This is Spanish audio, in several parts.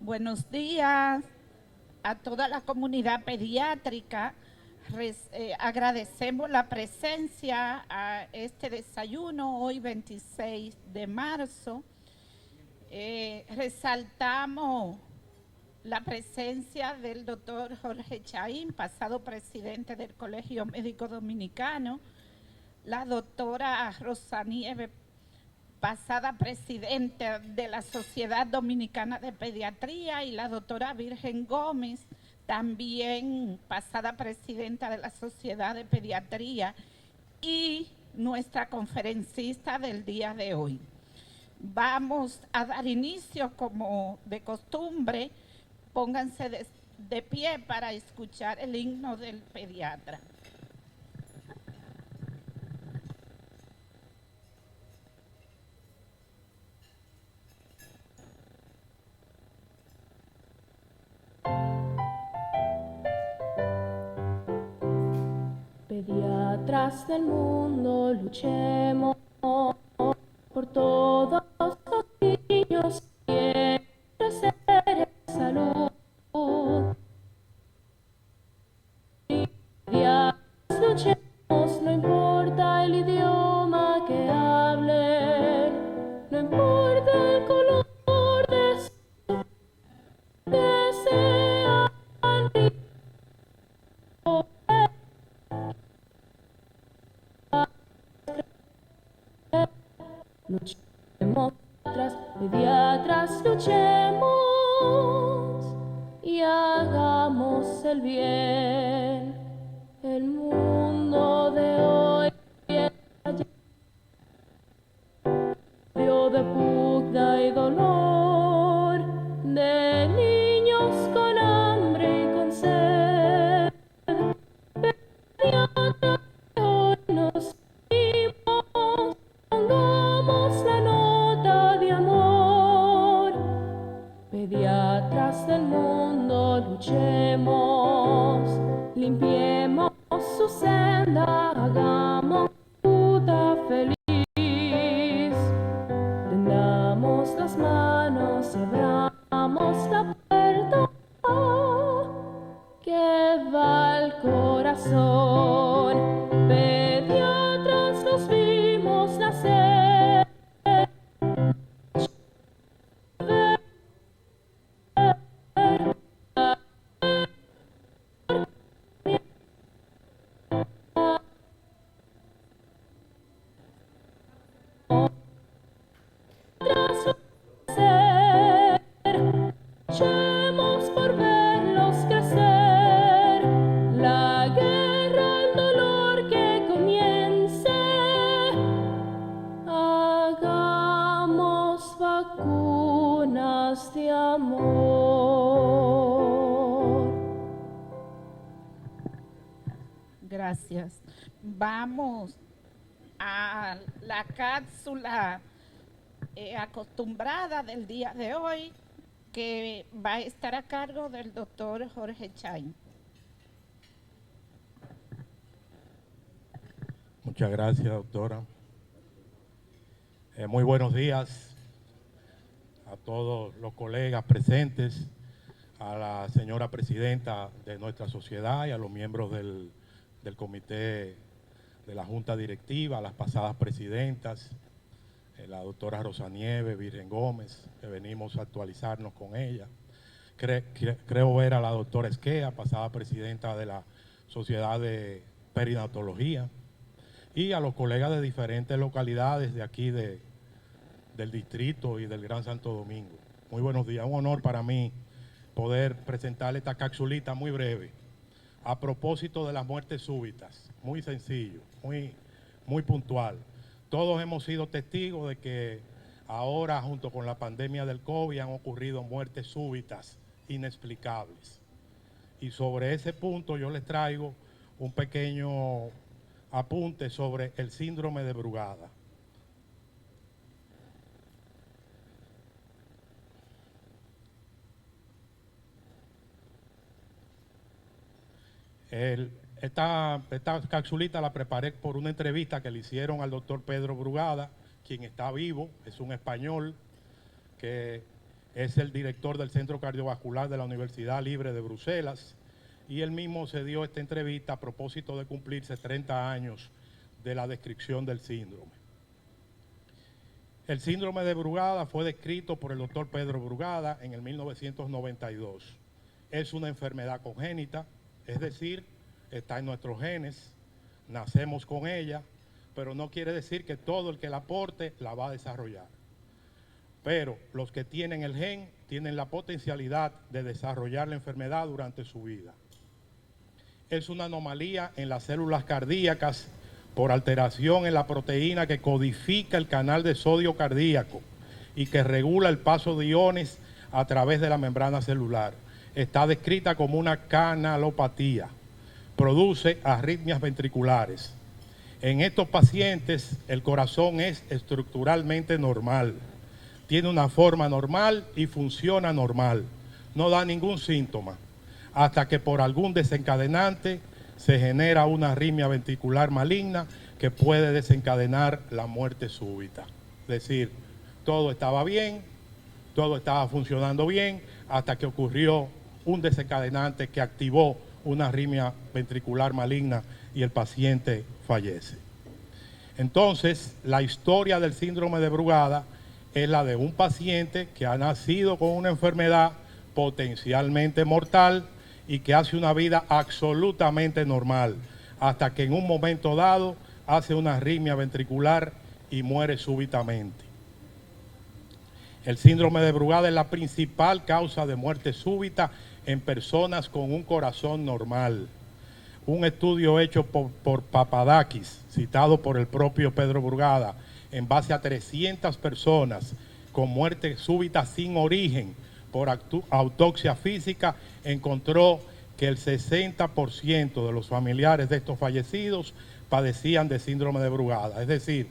Buenos días a toda la comunidad pediátrica. Agradecemos la presencia a este desayuno hoy 26 de marzo. Resaltamos la presencia del doctor Jorge Chaín, pasado presidente del Colegio Médico Dominicano, la doctora Rosanieves, pasada presidenta de la Sociedad Dominicana de Pediatría, y la doctora Virgen Gómez, también pasada presidenta de la Sociedad de Pediatría, y nuestra conferencista del día de hoy. Vamos a dar inicio, como de costumbre. Pónganse de pie para escuchar el himno del pediatra. Pediatras del mundo, luchemos por todos los niños, quieren crecer en salud. Pediatras, luchemos, no importa el idioma que hablen, no importa el color de su que sean luchemos, pediatras, luchemos y hagamos el bien. El mundo de hoy está lleno de pugna y dolor, de niños con hambre y con sed. Pediatras, hoy nos unimos, pongamos la nota de amor. Pediatras del mundo, luchemos, limpiemos su senda, hagamos vida feliz. Tendamos las manos y abramos la puerta que va al corazón. Pediatras los vimos nacer. Luchemos por verlos crecer, la guerra, el dolor que comience, hagamos vacunas de amor. Gracias. Vamos a la cápsula acostumbrada del día de hoy, que va a estar a cargo del doctor Jorge Chaín. Muchas gracias, doctora. Muy buenos días a todos los colegas presentes, a la señora presidenta de nuestra sociedad y a los miembros del comité de la junta directiva, a las pasadas presidentas, la doctora Rosanieves, Virgen Gómez, que venimos a actualizarnos con ella. Creo ver a la doctora Esquea, pasada presidenta de la Sociedad de Perinatología, y a los colegas de diferentes localidades de aquí del distrito y del Gran Santo Domingo. Muy buenos días, un honor para mí poder presentarle esta capsulita muy breve a propósito de las muertes súbitas. Muy sencillo, muy puntual. Todos hemos sido testigos de que ahora, junto con la pandemia del COVID, han ocurrido muertes súbitas inexplicables. Y sobre ese punto yo les traigo un pequeño apunte sobre el síndrome de Brugada. Esta capsulita la preparé por una entrevista que le hicieron al doctor Pedro Brugada, quien está vivo, es un español que es el director del Centro Cardiovascular de la Universidad Libre de Bruselas, y él mismo se dio esta entrevista a propósito de cumplirse 30 años de la descripción del síndrome. El síndrome de Brugada fue descrito por el doctor Pedro Brugada en el 1992. Es una enfermedad congénita, es decir, está en nuestros genes, nacemos con ella, pero no quiere decir que todo el que la porte la va a desarrollar. Pero los que tienen el gen tienen la potencialidad de desarrollar la enfermedad durante su vida. Es una anomalía en las células cardíacas por alteración en la proteína que codifica el canal de sodio cardíaco y que regula el paso de iones a través de la membrana celular. Está descrita como una canalopatía. Produce arritmias ventriculares. En estos pacientes el corazón es estructuralmente normal. Tiene una forma normal y funciona normal. No da ningún síntoma hasta que por algún desencadenante se genera una arritmia ventricular maligna que puede desencadenar la muerte súbita. Es decir, todo estaba bien, todo estaba funcionando bien, hasta que ocurrió un desencadenante que activó una arritmia ventricular maligna y el paciente fallece. Entonces, la historia del síndrome de Brugada es la de un paciente que ha nacido con una enfermedad potencialmente mortal y que hace una vida absolutamente normal, hasta que en un momento dado hace una arritmia ventricular y muere súbitamente. El síndrome de Brugada es la principal causa de muerte súbita en personas con un corazón normal. Un estudio hecho por Papadakis, citado por el propio Pedro Brugada, en base a 300 personas con muerte súbita sin origen por autopsia física, encontró que el 60% de los familiares de estos fallecidos padecían de síndrome de Brugada. Es decir,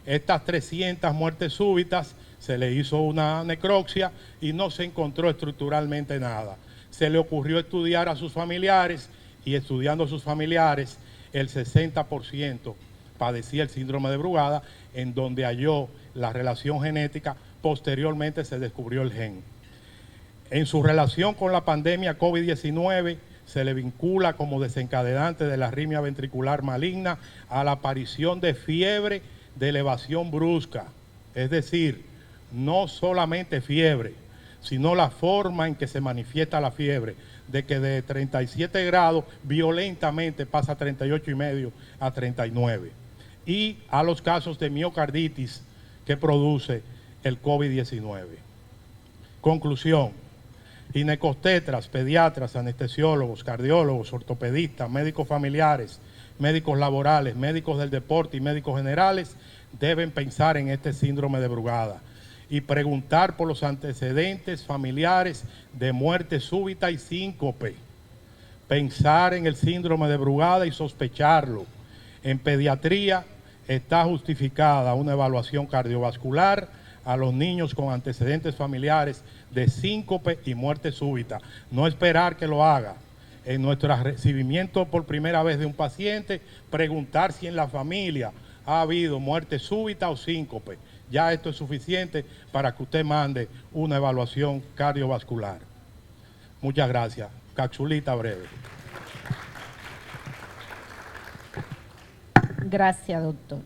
estas 300 muertes súbitas se le hizo una necropsia y no se encontró estructuralmente nada. Se le ocurrió estudiar a sus familiares y estudiando a sus familiares, el 60% padecía el síndrome de Brugada, en donde halló la relación genética. Posteriormente se descubrió el gen. En su relación con la pandemia COVID-19, se le vincula como desencadenante de la arritmia ventricular maligna a la aparición de fiebre de elevación brusca. Es decir, no solamente fiebre, sino la forma en que se manifiesta la fiebre, de que de 37 grados violentamente pasa a 38,5 a 39. Y a los casos de miocarditis que produce el COVID-19. Conclusión: ginecobstetras, pediatras, anestesiólogos, cardiólogos, ortopedistas, médicos familiares, médicos laborales, médicos del deporte y médicos generales deben pensar en este síndrome de Brugada y preguntar por los antecedentes familiares de muerte súbita y síncope. Pensar en el síndrome de Brugada y sospecharlo. En pediatría está justificada una evaluación cardiovascular a los niños con antecedentes familiares de síncope y muerte súbita. No esperar que lo haga. En nuestro recibimiento por primera vez de un paciente, preguntar si en la familia ha habido muerte súbita o síncope. Ya esto es suficiente para que usted mande una evaluación cardiovascular. Muchas gracias. Capsulita breve. Gracias, doctor.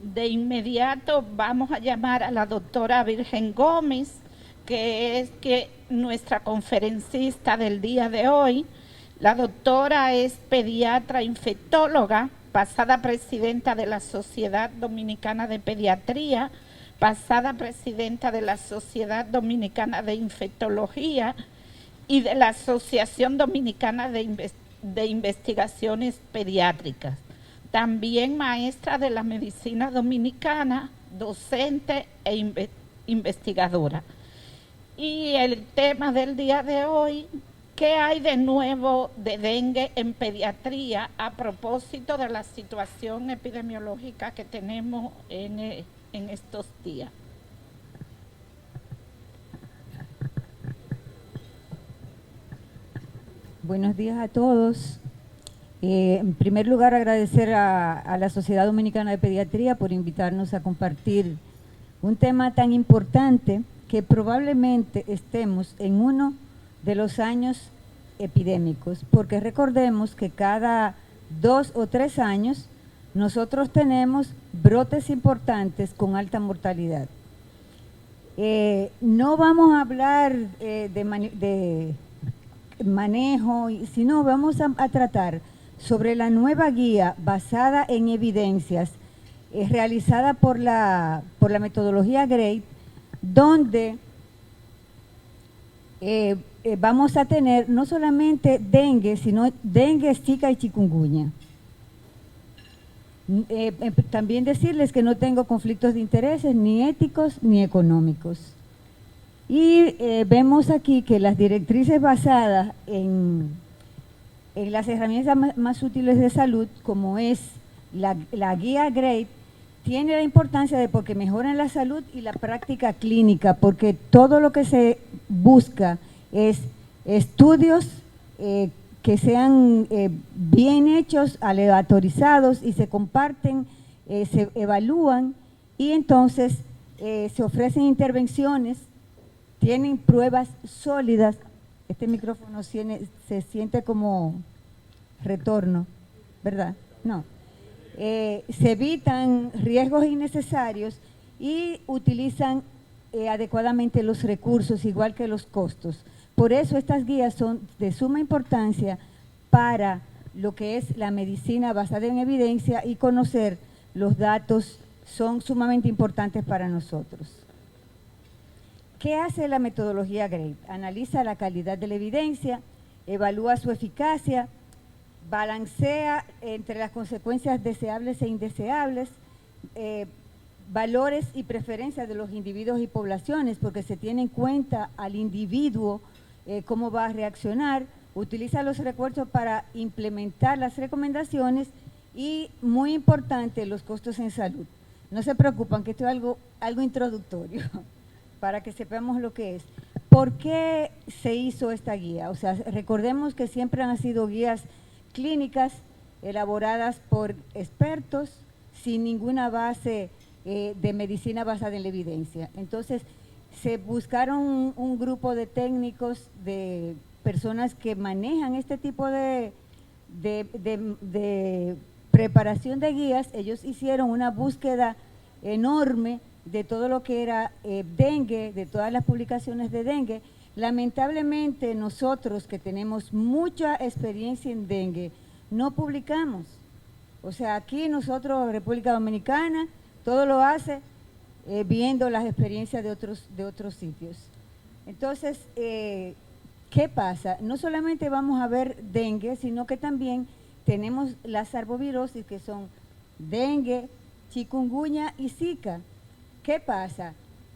De inmediato vamos a llamar a la doctora Virgen Gómez, que es nuestra conferencista del día de hoy. La doctora es pediatra infectóloga, pasada presidenta de la Sociedad Dominicana de Pediatría, pasada presidenta de la Sociedad Dominicana de Infectología y de la Asociación Dominicana de Investigaciones Pediátricas. También maestra de la medicina dominicana, docente e investigadora. Y el tema del día de hoy: ¿qué hay de nuevo de dengue en pediatría a propósito de la situación epidemiológica que tenemos en estos días? Buenos días a todos. En primer lugar, agradecer a la Sociedad Dominicana de Pediatría por invitarnos a compartir un tema tan importante que que probablemente estemos en uno de los años epidémicos, porque recordemos que cada 2 o 3 años nosotros tenemos brotes importantes con alta mortalidad. No vamos a hablar de manejo, sino vamos a tratar sobre la nueva guía basada en evidencias realizada por la metodología GREAT, donde vamos a tener no solamente dengue, sino dengue, zika y chikungunya. También decirles que no tengo conflictos de intereses, ni éticos ni económicos. Y vemos aquí que las directrices basadas en las herramientas más útiles de salud, como es la guía GREAT, tiene la importancia de porque mejoran la salud y la práctica clínica, porque todo lo que se busca es estudios que sean bien hechos, aleatorizados y se comparten, se evalúan y entonces se ofrecen intervenciones, tienen pruebas sólidas. Este micrófono se siente como retorno, ¿verdad? No. Se evitan riesgos innecesarios y utilizan adecuadamente los recursos, igual que los costos. Por eso estas guías son de suma importancia para lo que es la medicina basada en evidencia, y conocer los datos son sumamente importantes para nosotros. ¿Qué hace la metodología GREAT? Analiza la calidad de la evidencia, evalúa su eficacia, balancea entre las consecuencias deseables e indeseables, valores y preferencias de los individuos y poblaciones, porque se tiene en cuenta al individuo, cómo va a reaccionar, utiliza los recursos para implementar las recomendaciones y, muy importante, los costos en salud. No se preocupen, que esto es algo introductorio para que sepamos lo que es. ¿Por qué se hizo esta guía? O sea, recordemos que siempre han sido guías clínicas elaboradas por expertos sin ninguna base de medicina basada en la evidencia. Entonces, se buscaron un grupo de técnicos, de personas que manejan este tipo de preparación de guías. Ellos hicieron una búsqueda enorme de todo lo que era dengue, de todas las publicaciones de dengue. Lamentablemente nosotros, que tenemos mucha experiencia en dengue, no publicamos. O sea, aquí nosotros, República Dominicana, todo lo hace viendo las experiencias de otros sitios. Entonces, ¿qué pasa? No solamente vamos a ver dengue, sino que también tenemos las arbovirosis, que son dengue, chikungunya y zika. ¿Qué pasa?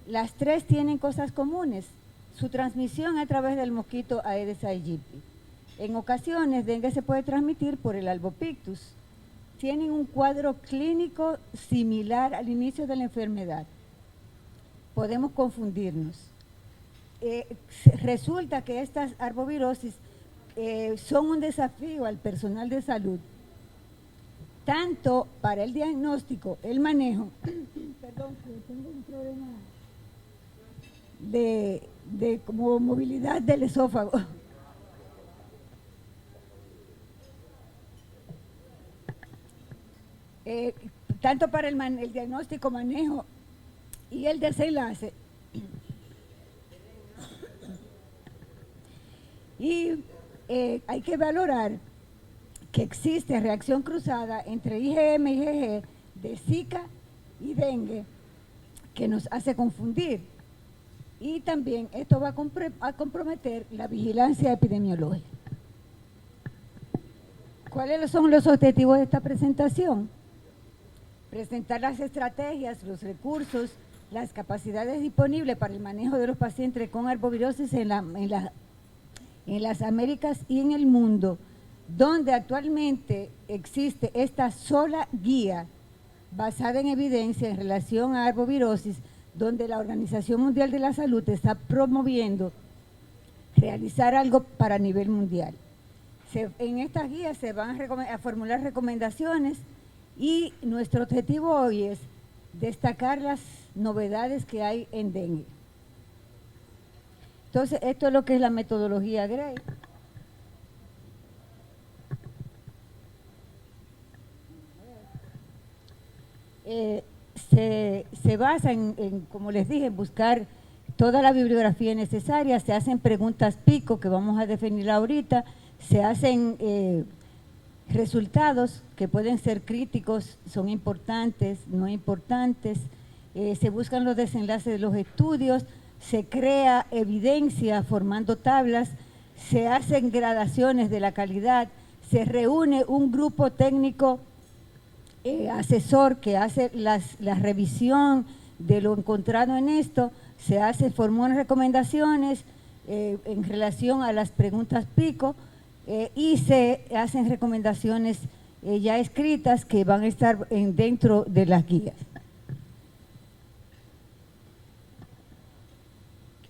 Las tres tienen cosas comunes. Su transmisión a través del mosquito Aedes aegypti. En ocasiones, dengue se puede transmitir por el albopictus. Tienen un cuadro clínico similar al inicio de la enfermedad. Podemos confundirnos. Resulta que estas arbovirosis son un desafío al personal de salud, tanto para el diagnóstico, el manejo, perdón, que tengo un problema de como movilidad del esófago. Tanto para el diagnóstico, manejo y el desenlace. Y hay que valorar que existe reacción cruzada entre IgM y IgG de Zika y dengue, que nos hace confundir. Y también esto va a comprometer la vigilancia epidemiológica. ¿Cuáles son los objetivos de esta presentación? Presentar las estrategias, los recursos, las capacidades disponibles para el manejo de los pacientes con arbovirosis en las Américas y en el mundo, donde actualmente existe esta sola guía basada en evidencia en relación a arbovirosis, donde la Organización Mundial de la Salud está promoviendo realizar algo para nivel mundial. En estas guías se van a formular recomendaciones y nuestro objetivo hoy es destacar las novedades que hay en dengue. Entonces, esto es lo que es la metodología Gray. Se basa como les dije, en buscar toda la bibliografía necesaria, se hacen preguntas pico, que vamos a definir ahorita, se hacen resultados que pueden ser críticos, son importantes, no importantes, se buscan los desenlaces de los estudios, se crea evidencia formando tablas, se hacen gradaciones de la calidad, se reúne un grupo técnico asesor que hace la revisión de lo encontrado en esto, se formulan recomendaciones en relación a las preguntas pico y se hacen recomendaciones ya escritas que van a estar dentro de las guías.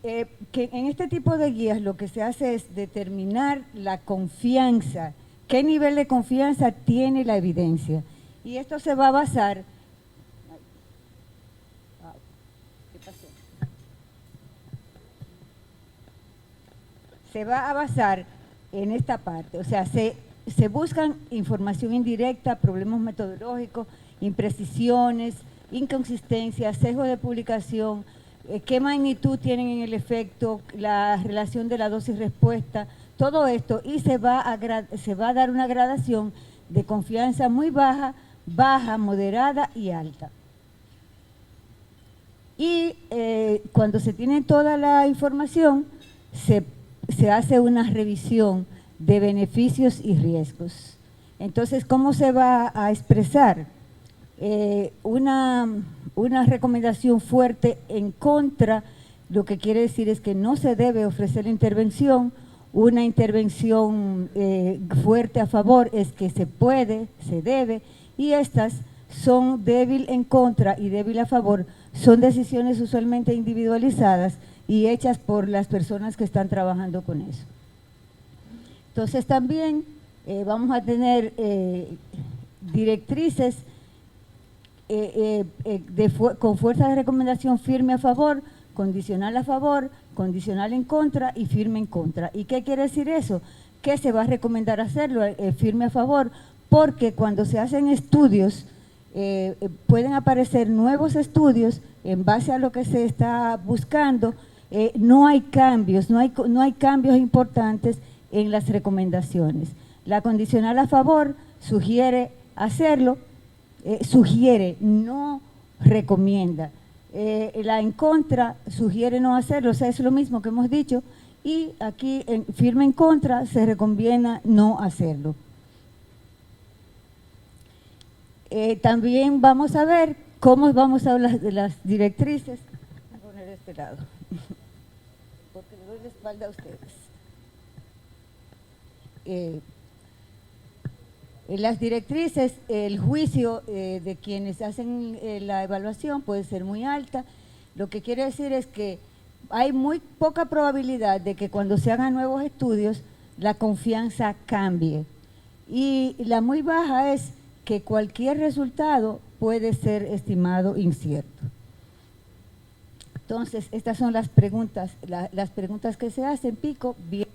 Que en este tipo de guías lo que se hace es determinar la confianza, qué nivel de confianza tiene la evidencia. Y esto se va a basar… ¿Qué pasó? Se va a basar en esta parte, o sea, se buscan información indirecta, problemas metodológicos, imprecisiones, inconsistencias, sesgo de publicación, qué magnitud tienen en el efecto, la relación de la dosis-respuesta, todo esto, y se va a dar una gradación de confianza muy baja, baja, moderada y alta. Y cuando se tiene toda la información, se hace una revisión de beneficios y riesgos. Entonces, ¿cómo se va a expresar? Una recomendación fuerte en contra, lo que quiere decir es que no se debe ofrecer intervención. Una intervención fuerte a favor es que se puede, se debe, y estas son débil en contra y débil a favor, son decisiones usualmente individualizadas y hechas por las personas que están trabajando con eso. Entonces también vamos a tener directrices con fuerza de recomendación firme a favor, condicional a favor, condicional en contra y firme en contra. ¿Y qué quiere decir eso? Que se va a recomendar hacerlo firme a favor, porque cuando se hacen estudios, pueden aparecer nuevos estudios en base a lo que se está buscando, no hay cambios, no hay cambios importantes en las recomendaciones. La condicional a favor sugiere hacerlo, sugiere, no recomienda. La en contra sugiere no hacerlo, o sea, es lo mismo que hemos dicho, y aquí en firme en contra se recomienda no hacerlo. También vamos a ver cómo vamos a hablar de las directrices. Voy a poner de este lado, porque le doy la espalda a ustedes. Las directrices, el juicio de quienes hacen la evaluación puede ser muy alta. Lo que quiere decir es que hay muy poca probabilidad de que cuando se hagan nuevos estudios la confianza cambie. Y la muy baja es que cualquier resultado puede ser estimado incierto. Entonces, estas son las preguntas, las preguntas que se hacen, pico, vienen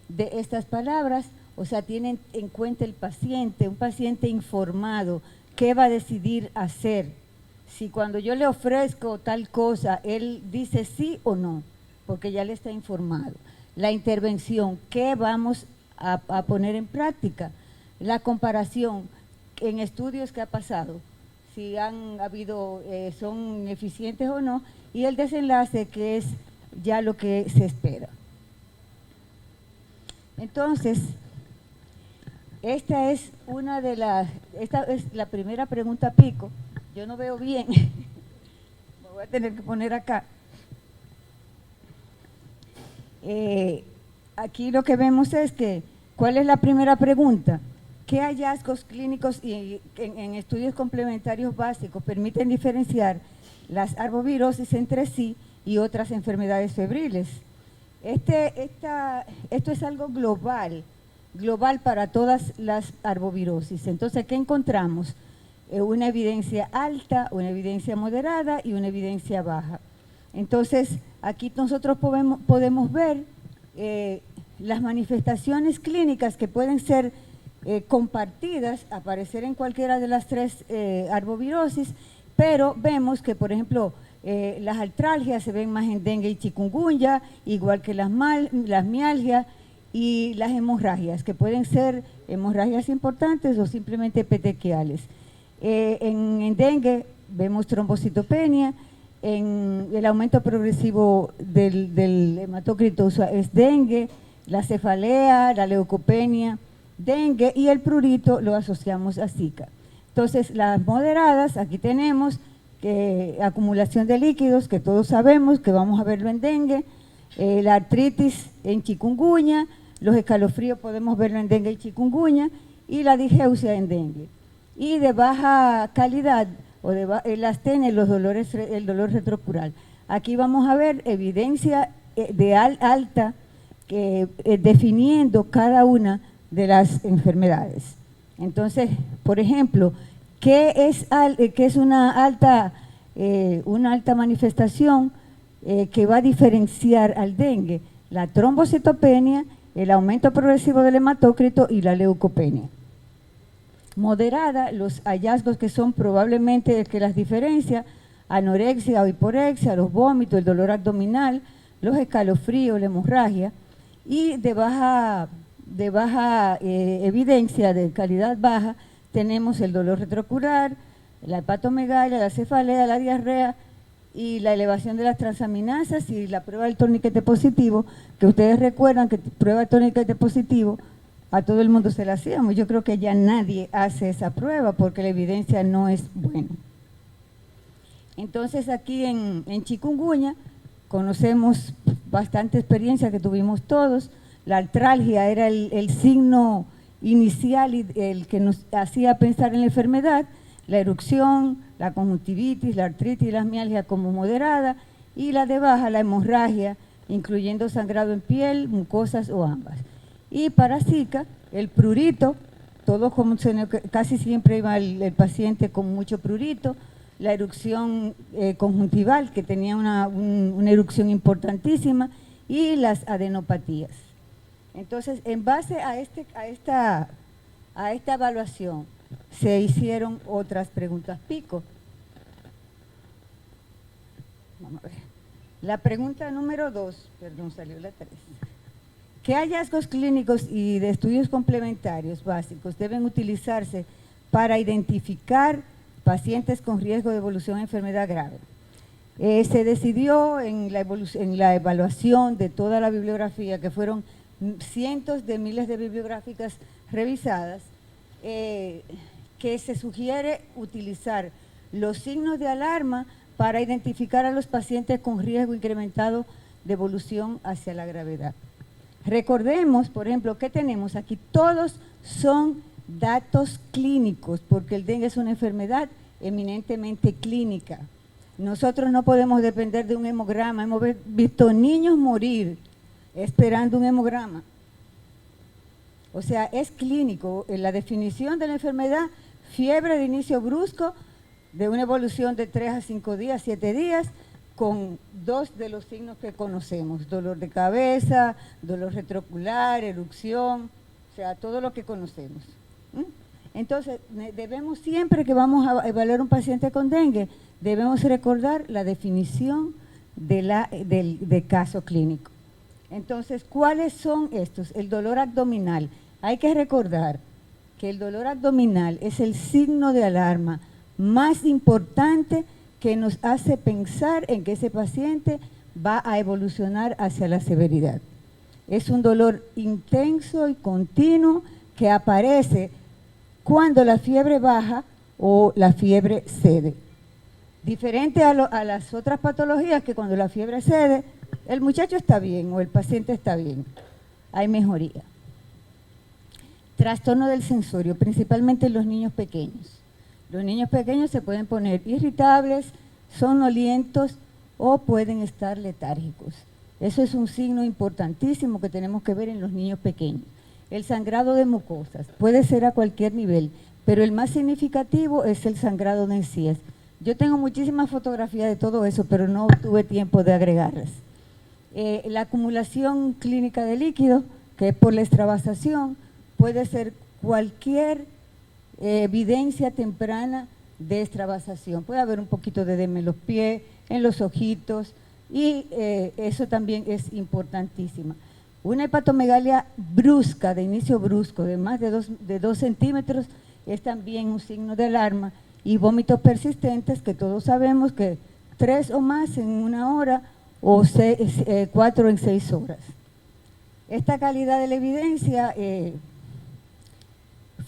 de estas palabras. O sea, tienen en cuenta el paciente, un paciente informado, qué va a decidir hacer. Si cuando yo le ofrezco tal cosa, él dice sí o no, porque ya le está informado. La intervención, qué vamos a poner en práctica. La comparación en estudios que ha pasado, si han habido, son eficientes o no, y el desenlace, que es ya lo que se espera. Entonces, esta es la primera pregunta pico. Yo no veo bien, me voy a tener que poner acá. Aquí lo que vemos es que, ¿cuál es la primera pregunta? ¿Qué hallazgos clínicos y en estudios complementarios básicos permiten diferenciar las arbovirosis entre sí y otras enfermedades febriles? Esto es algo global para todas las arbovirosis. Entonces, ¿qué encontramos? Una evidencia alta, una evidencia moderada y una evidencia baja. Entonces, aquí nosotros podemos ver las manifestaciones clínicas que pueden ser compartidas, aparecer en cualquiera de las tres arbovirosis, pero vemos que, por ejemplo, las artralgias se ven más en dengue y chikungunya, igual que las mialgias y las hemorragias, que pueden ser hemorragias importantes o simplemente petequiales. En dengue vemos trombocitopenia, en el aumento progresivo del hematócrito es dengue, la cefalea, la leucopenia, dengue, y el prurito lo asociamos a Zika. Entonces, las moderadas, aquí tenemos acumulación de líquidos, que todos sabemos que vamos a verlo en dengue, la artritis en chikungunya, los escalofríos podemos verlo en dengue y chikungunya, y la digeusia en dengue. Y de baja calidad, el astenia, el dolor retrocural. Aquí vamos a ver evidencia de alta definiendo cada una de las enfermedades. Entonces, por ejemplo, ¿qué es una alta manifestación que va a diferenciar al dengue? La trombocitopenia, el aumento progresivo del hematócrito y la leucopenia. Moderada, los hallazgos que son probablemente el que las diferencia: anorexia o hiporexia, los vómitos, el dolor abdominal, los escalofríos, la hemorragia. Y de baja evidencia, de calidad baja, tenemos el dolor retrocular, la hepatomegalia, la cefalea, la diarrea y la elevación de las transaminasas y la prueba del torniquete positivo, que ustedes recuerdan que prueba del torniquete positivo a todo el mundo se la hacíamos. Yo creo que ya nadie hace esa prueba porque la evidencia no es buena. Entonces aquí en chikungunya conocemos bastante experiencia que tuvimos todos. La artralgia era el signo inicial y el que nos hacía pensar en la enfermedad, la erupción, la conjuntivitis, la artritis y las mialgias como moderada, y la de baja, la hemorragia, incluyendo sangrado en piel, mucosas o ambas. Y para Zika, el prurito, casi siempre iba el paciente con mucho prurito, la erupción conjuntival, que tenía una erupción importantísima, y las adenopatías. Entonces, en base a esta evaluación, se hicieron otras preguntas pico. Vamos a ver. La pregunta número 2, perdón, salió la 3. ¿Qué hallazgos clínicos y de estudios complementarios básicos deben utilizarse para identificar pacientes con riesgo de evolución a enfermedad grave? Se decidió en la evaluación de toda la bibliografía, que fueron cientos de miles de bibliográficas revisadas, que se sugiere utilizar los signos de alarma para identificar a los pacientes con riesgo incrementado de evolución hacia la gravedad. Recordemos, por ejemplo, que tenemos aquí, todos son datos clínicos, porque el dengue es una enfermedad eminentemente clínica. Nosotros no podemos depender de un hemograma. Hemos visto niños morir esperando un hemograma. O sea, es clínico. En la definición de la enfermedad, fiebre de inicio brusco, de una evolución de 3 a 5 días, 7 días, con 2 de los signos que conocemos: dolor de cabeza, dolor retrocular, erupción, o sea, todo lo que conocemos. Entonces, debemos, siempre que vamos a evaluar un paciente con dengue, debemos recordar la definición del caso clínico. Entonces, ¿cuáles son estos? El dolor abdominal. Hay que recordar que el dolor abdominal es el signo de alarma más importante que nos hace pensar en que ese paciente va a evolucionar hacia la severidad. Es un dolor intenso y continuo que aparece cuando la fiebre baja o la fiebre cede. Diferente a las otras patologías, que cuando la fiebre cede, el muchacho está bien o el paciente está bien, hay mejoría. Trastorno del sensorio, principalmente en los niños pequeños. Los niños pequeños se pueden poner irritables, somnolientos o pueden estar letárgicos. Eso es un signo importantísimo que tenemos que ver en los niños pequeños. El sangrado de mucosas puede ser a cualquier nivel, pero el más significativo es el sangrado de encías. Yo tengo muchísimas fotografías de todo eso, pero no tuve tiempo de agregarlas. La acumulación clínica de líquido, que es por la extravasación, puede ser cualquier evidencia temprana de extravasación. Puede haber un poquito de edema en los pies, en los ojitos, y eso también es importantísima. Una hepatomegalia brusca, de inicio brusco, de más de 2 centímetros, es también un signo de alarma, y vómitos persistentes, que todos sabemos que 3 o más en 1 hora o 4 en 6 horas. Esta calidad de la evidencia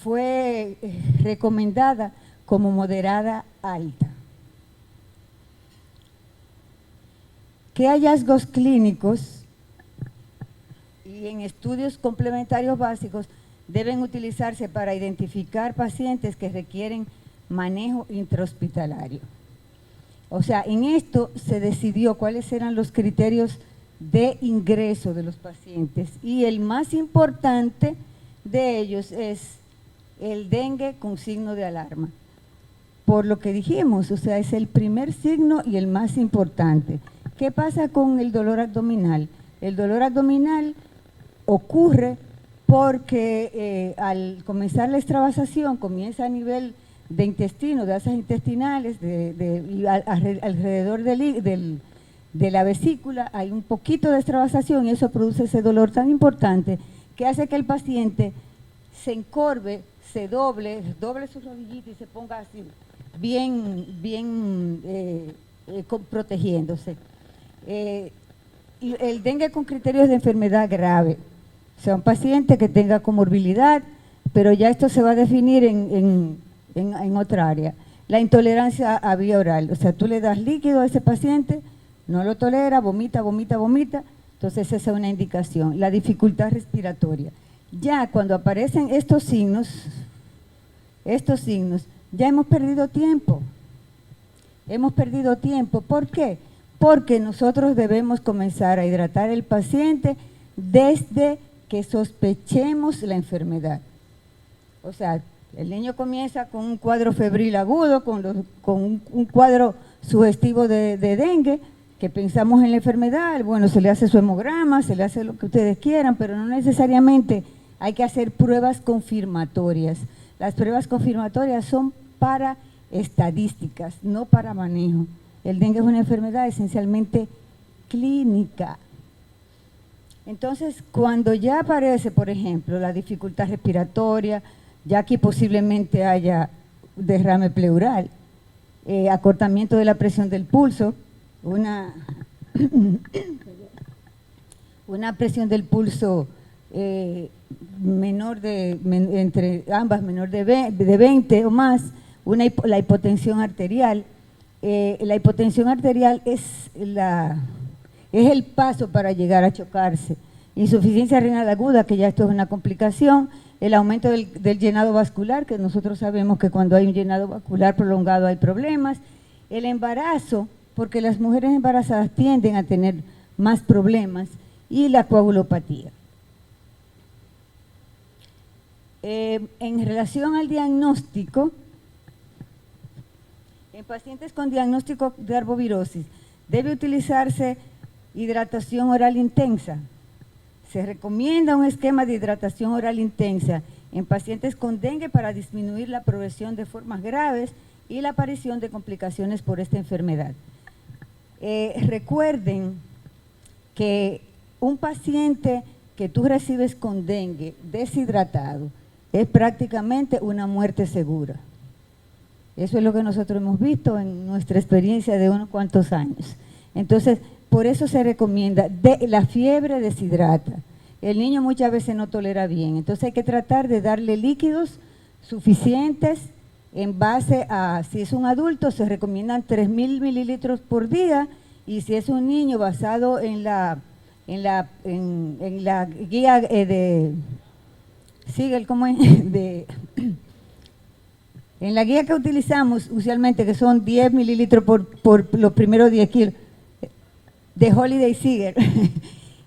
fue recomendada como moderada alta. ¿Qué hallazgos clínicos y en estudios complementarios básicos deben utilizarse para identificar pacientes que requieren manejo intrahospitalario? O sea, en esto se decidió cuáles eran los criterios de ingreso de los pacientes, y el más importante de ellos es el dengue con signo de alarma. Por lo que dijimos, o sea, es el primer signo y el más importante. ¿Qué pasa con el dolor abdominal? El dolor abdominal ocurre porque al comenzar la extravasación comienza a nivel de intestino, de asas intestinales, alrededor de la vesícula hay un poquito de extravasación, y eso produce ese dolor tan importante que hace que el paciente se encorve, se doble su rodillita y se ponga así, bien protegiéndose. Y el dengue con criterios de enfermedad grave, o sea, un paciente que tenga comorbilidad, pero ya esto se va a definir en otra área. La intolerancia a vía oral, o sea, tú le das líquido a ese paciente, no lo tolera, vomita, entonces esa es una indicación. La dificultad respiratoria. Ya cuando aparecen estos signos, ya hemos perdido tiempo. ¿Por qué? Porque nosotros debemos comenzar a hidratar al paciente desde que sospechemos la enfermedad. O sea, el niño comienza con un cuadro febril agudo, con un cuadro sugestivo de dengue, que pensamos en la enfermedad, bueno, se le hace su hemograma, se le hace lo que ustedes quieran, pero no necesariamente hay que hacer pruebas confirmatorias. Las pruebas confirmatorias son para estadísticas, no para manejo. El dengue es una enfermedad esencialmente clínica. Entonces, cuando ya aparece, por ejemplo, la dificultad respiratoria, ya aquí posiblemente haya derrame pleural, acortamiento de la presión del pulso, una presión del pulso entre ambas menor de 20 o más, la hipotensión arterial. La hipotensión arterial es el paso para llegar a chocarse. Insuficiencia renal aguda, que ya esto es una complicación. El aumento del llenado vascular, que nosotros sabemos que cuando hay un llenado vascular prolongado hay problemas. El embarazo, porque las mujeres embarazadas tienden a tener más problemas, y la coagulopatía. En relación al diagnóstico, en pacientes con diagnóstico de arbovirosis, debe utilizarse hidratación oral intensa. Se recomienda un esquema de hidratación oral intensa en pacientes con dengue para disminuir la progresión de formas graves y la aparición de complicaciones por esta enfermedad. Recuerden que un paciente que tú recibes con dengue deshidratado es prácticamente una muerte segura. Eso es lo que nosotros hemos visto en nuestra experiencia de unos cuantos años. Entonces, por eso se recomienda, la fiebre deshidrata. El niño muchas veces no tolera bien, entonces hay que tratar de darle líquidos suficientes en base a, si es un adulto, se recomiendan 3.000 mililitros por día, y si es un niño, basado en la guía en la guía que utilizamos usualmente, que son 10 mililitros por los primeros 10 kilos, de Holiday Seeger,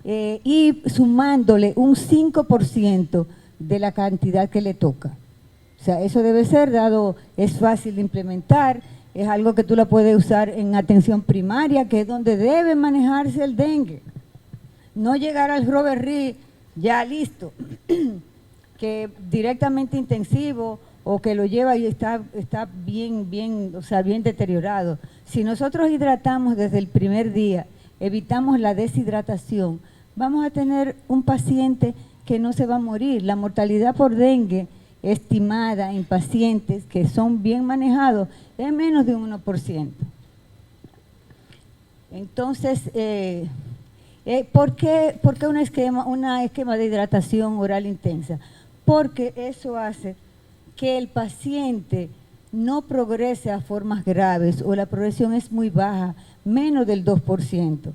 y sumándole un 5% de la cantidad que le toca. O sea, eso debe ser dado, es fácil de implementar, es algo que tú la puedes usar en atención primaria, que es donde debe manejarse el dengue. no llegar al Robert Reed ya listo, que directamente intensivo o que lo lleva y está bien, o sea, bien deteriorado. Si nosotros hidratamos desde el primer día, evitamos la deshidratación, vamos a tener un paciente que no se va a morir. La mortalidad por dengue estimada en pacientes que son bien manejados es menos de un 1%. Entonces, ¿por qué una esquema de hidratación oral intensa? Porque eso hace que el paciente no progrese a formas graves o la progresión es muy baja, menos del 2%,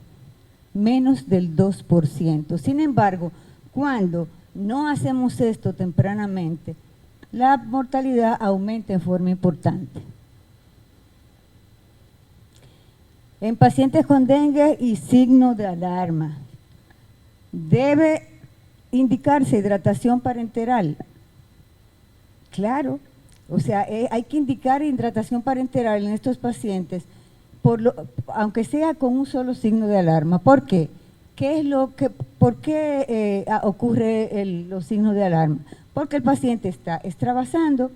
menos del 2%. Sin embargo, cuando no hacemos esto tempranamente, la mortalidad aumenta en forma importante. En pacientes con dengue y signo de alarma, debe indicarse hidratación parenteral. Claro, o sea, hay que indicar hidratación parenteral en estos pacientes, aunque sea con un solo signo de alarma. ¿Por qué? ¿Por qué ocurre los signos de alarma? Porque el paciente está extravasando,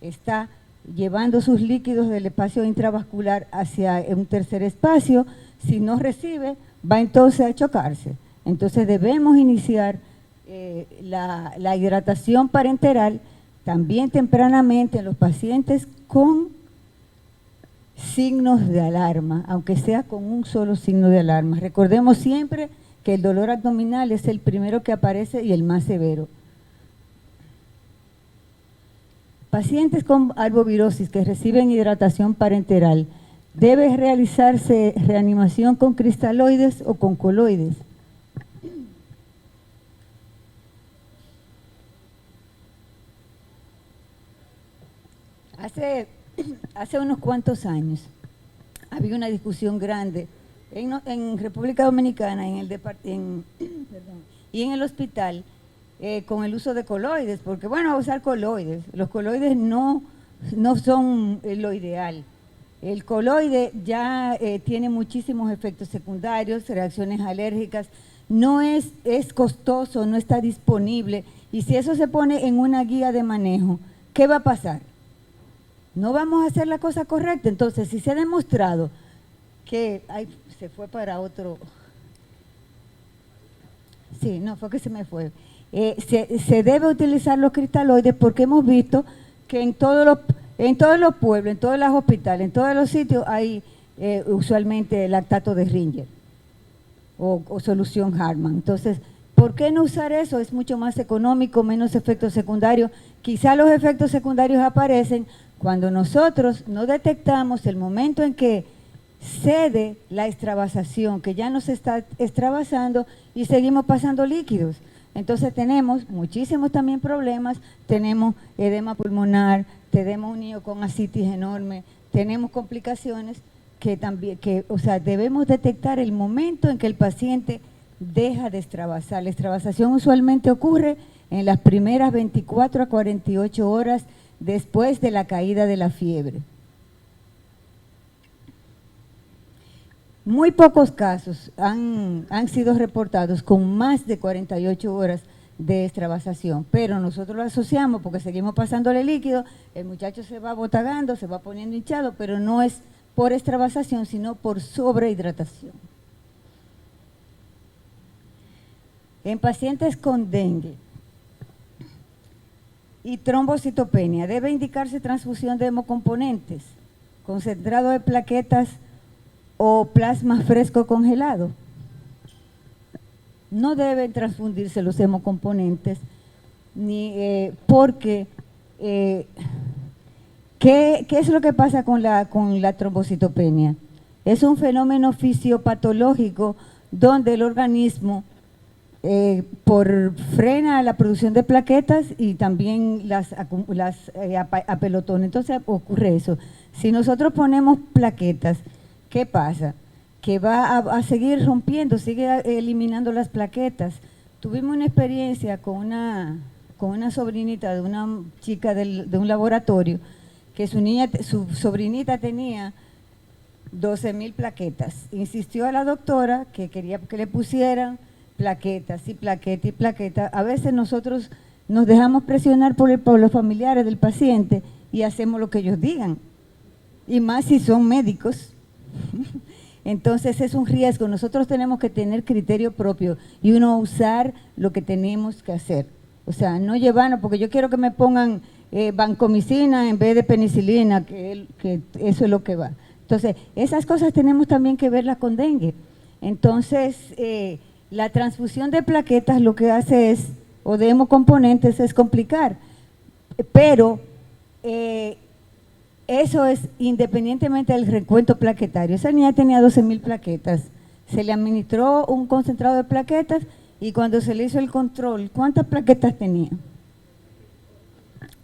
está llevando sus líquidos del espacio intravascular hacia un tercer espacio. Si no recibe, va entonces a chocarse. Entonces debemos iniciar la hidratación parenteral también tempranamente en los pacientes con signos de alarma, aunque sea con un solo signo de alarma. Recordemos siempre que el dolor abdominal es el primero que aparece y el más severo. Pacientes con arbovirosis que reciben hidratación parenteral, ¿debe realizarse reanimación con cristaloides o con coloides? Hace unos cuantos años había una discusión grande en República Dominicana y en el hospital con el uso de coloides, porque bueno, a usar coloides. Los coloides no son lo ideal. El coloide ya tiene muchísimos efectos secundarios, reacciones alérgicas, no es costoso, no está disponible, y si eso se pone en una guía de manejo, ¿qué va a pasar? No vamos a hacer la cosa correcta. Entonces, si se ha demostrado que se fue para otro. Sí, no, fue que se me fue. Se debe utilizar los cristaloides porque hemos visto que en todos los pueblos, en todos los hospitales, en todos los sitios hay usualmente lactato de Ringer o solución Hartmann. Entonces, ¿por qué no usar eso? Es mucho más económico, menos efectos secundarios. Quizá los efectos secundarios aparecen cuando nosotros no detectamos el momento en que cede la extravasación, que ya nos está extravasando y seguimos pasando líquidos. Entonces tenemos muchísimos también problemas, tenemos edema pulmonar, tenemos un niño con ascitis enorme, tenemos complicaciones o sea, debemos detectar el momento en que el paciente deja de extravasar. La extravasación usualmente ocurre en las primeras 24 a 48 horas después de la caída de la fiebre. Muy pocos casos han sido reportados con más de 48 horas de extravasación, pero nosotros lo asociamos porque seguimos pasándole líquido, el muchacho se va botagando, se va poniendo hinchado, pero no es por extravasación, sino por sobrehidratación. En pacientes con dengue y trombocitopenia, debe indicarse transfusión de hemocomponentes, concentrado de plaquetas o plasma fresco congelado. No deben transfundirse los hemocomponentes, porque ¿qué es lo que pasa con la trombocitopenia? Es un fenómeno fisiopatológico donde el organismo frena la producción de plaquetas y también las apelotona. Entonces ocurre eso. Si nosotros ponemos plaquetas, ¿qué pasa? Que va a seguir rompiendo, sigue eliminando las plaquetas. Tuvimos una experiencia con una sobrinita de una chica de un laboratorio, que su sobrinita tenía 12,000 plaquetas. Insistió a la doctora que quería que le pusieran plaquetas y plaquetas y plaquetas. A veces nosotros nos dejamos presionar por los familiares del paciente y hacemos lo que ellos digan, y más si son médicos. Entonces es un riesgo. Nosotros tenemos que tener criterio propio y uno usar lo que tenemos que hacer. O sea, no llevarnos, porque yo quiero que me pongan vancomicina en vez de penicilina, que eso es lo que va. Entonces, esas cosas tenemos también que verlas con dengue. Entonces, la transfusión de plaquetas lo que hace es, o de hemocomponentes, es complicar. Pero eso es independientemente del recuento plaquetario. Esa niña tenía 12.000 plaquetas. Se le administró un concentrado de plaquetas y cuando se le hizo el control, ¿cuántas plaquetas tenía?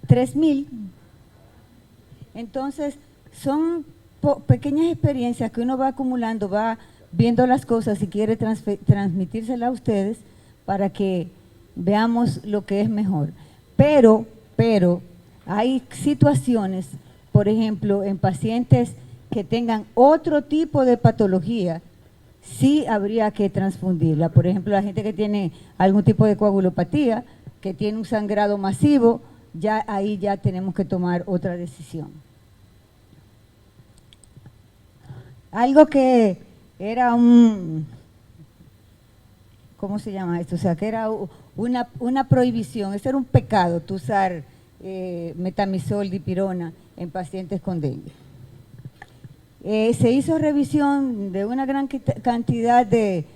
3.000. Entonces, son pequeñas experiencias que uno va acumulando, va viendo las cosas y quiere transmitírselas a ustedes para que veamos lo que es mejor. Pero hay situaciones, por ejemplo, en pacientes que tengan otro tipo de patología, sí habría que transfundirla. Por ejemplo, la gente que tiene algún tipo de coagulopatía, que tiene un sangrado masivo, ya ahí ya tenemos que tomar otra decisión. Algo que era ¿cómo se llama esto? O sea, que era una prohibición, eso era un pecado, tú usar metamizol, dipirona en pacientes con dengue. Se hizo revisión de una gran cantidad de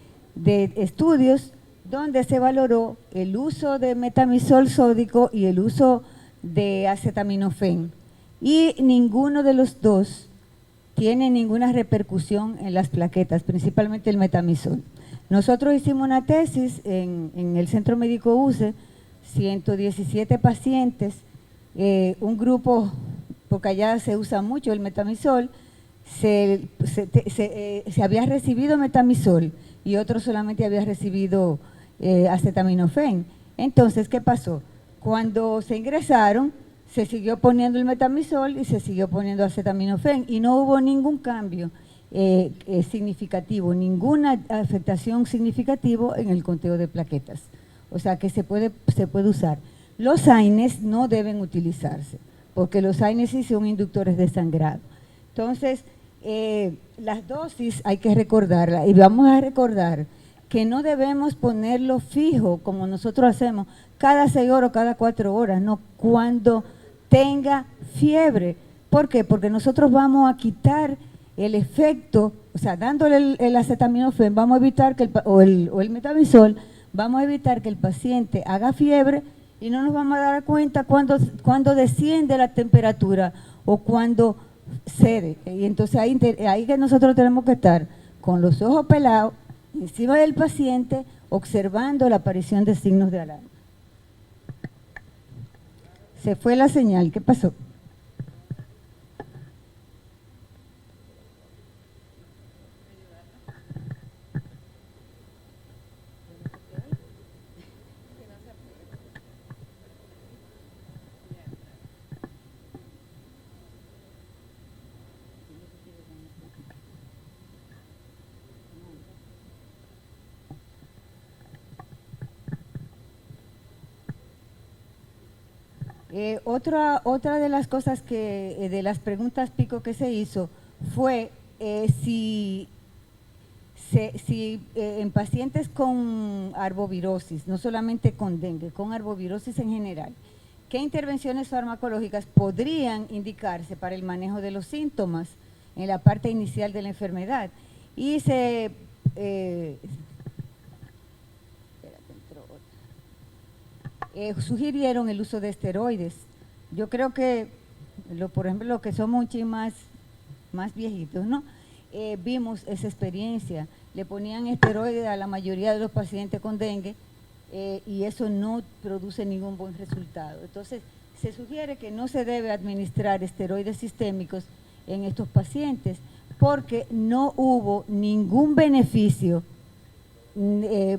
estudios donde se valoró el uso de metamizol sódico y el uso de acetaminofén. Y ninguno de los dos tiene ninguna repercusión en las plaquetas, principalmente el metamizol. Nosotros hicimos una tesis en el Centro Médico UCE, 117 pacientes, un grupo, porque allá se usa mucho el metamizol, se había recibido metamizol y otro solamente había recibido acetaminofén. Entonces, ¿qué pasó? Cuando se ingresaron, se siguió poniendo el metamizol y se siguió poniendo acetaminofén y no hubo ningún cambio significativo, ninguna afectación significativa en el conteo de plaquetas. O sea que se puede usar. Los AINES no deben utilizarse, porque los AINES sí son inductores de sangrado. Entonces, las dosis hay que recordarlas y vamos a recordar que no debemos ponerlo fijo como nosotros hacemos cada 6 horas o cada 4 horas, no, cuando tenga fiebre. ¿Por qué? Porque nosotros vamos a quitar el efecto, o sea, dándole el acetaminofén, vamos a evitar que o el metamizol, vamos a evitar que el paciente haga fiebre y no nos vamos a dar cuenta cuando desciende la temperatura o cuando cede. Y entonces ahí que nosotros tenemos que estar con los ojos pelados, encima del paciente, observando la aparición de signos de alarma. Se fue la señal, ¿qué pasó? Otra de las cosas de las preguntas pico que se hizo fue si en pacientes con arbovirosis, no solamente con dengue, con arbovirosis en general, ¿qué intervenciones farmacológicas podrían indicarse para el manejo de los síntomas en la parte inicial de la enfermedad? Y sugirieron el uso de esteroides. Yo creo que, por ejemplo, los que somos un chin más viejitos, ¿no? Vimos esa experiencia. Le ponían esteroides a la mayoría de los pacientes con dengue y eso no produce ningún buen resultado. Entonces, se sugiere que no se debe administrar esteroides sistémicos en estos pacientes porque no hubo ningún beneficio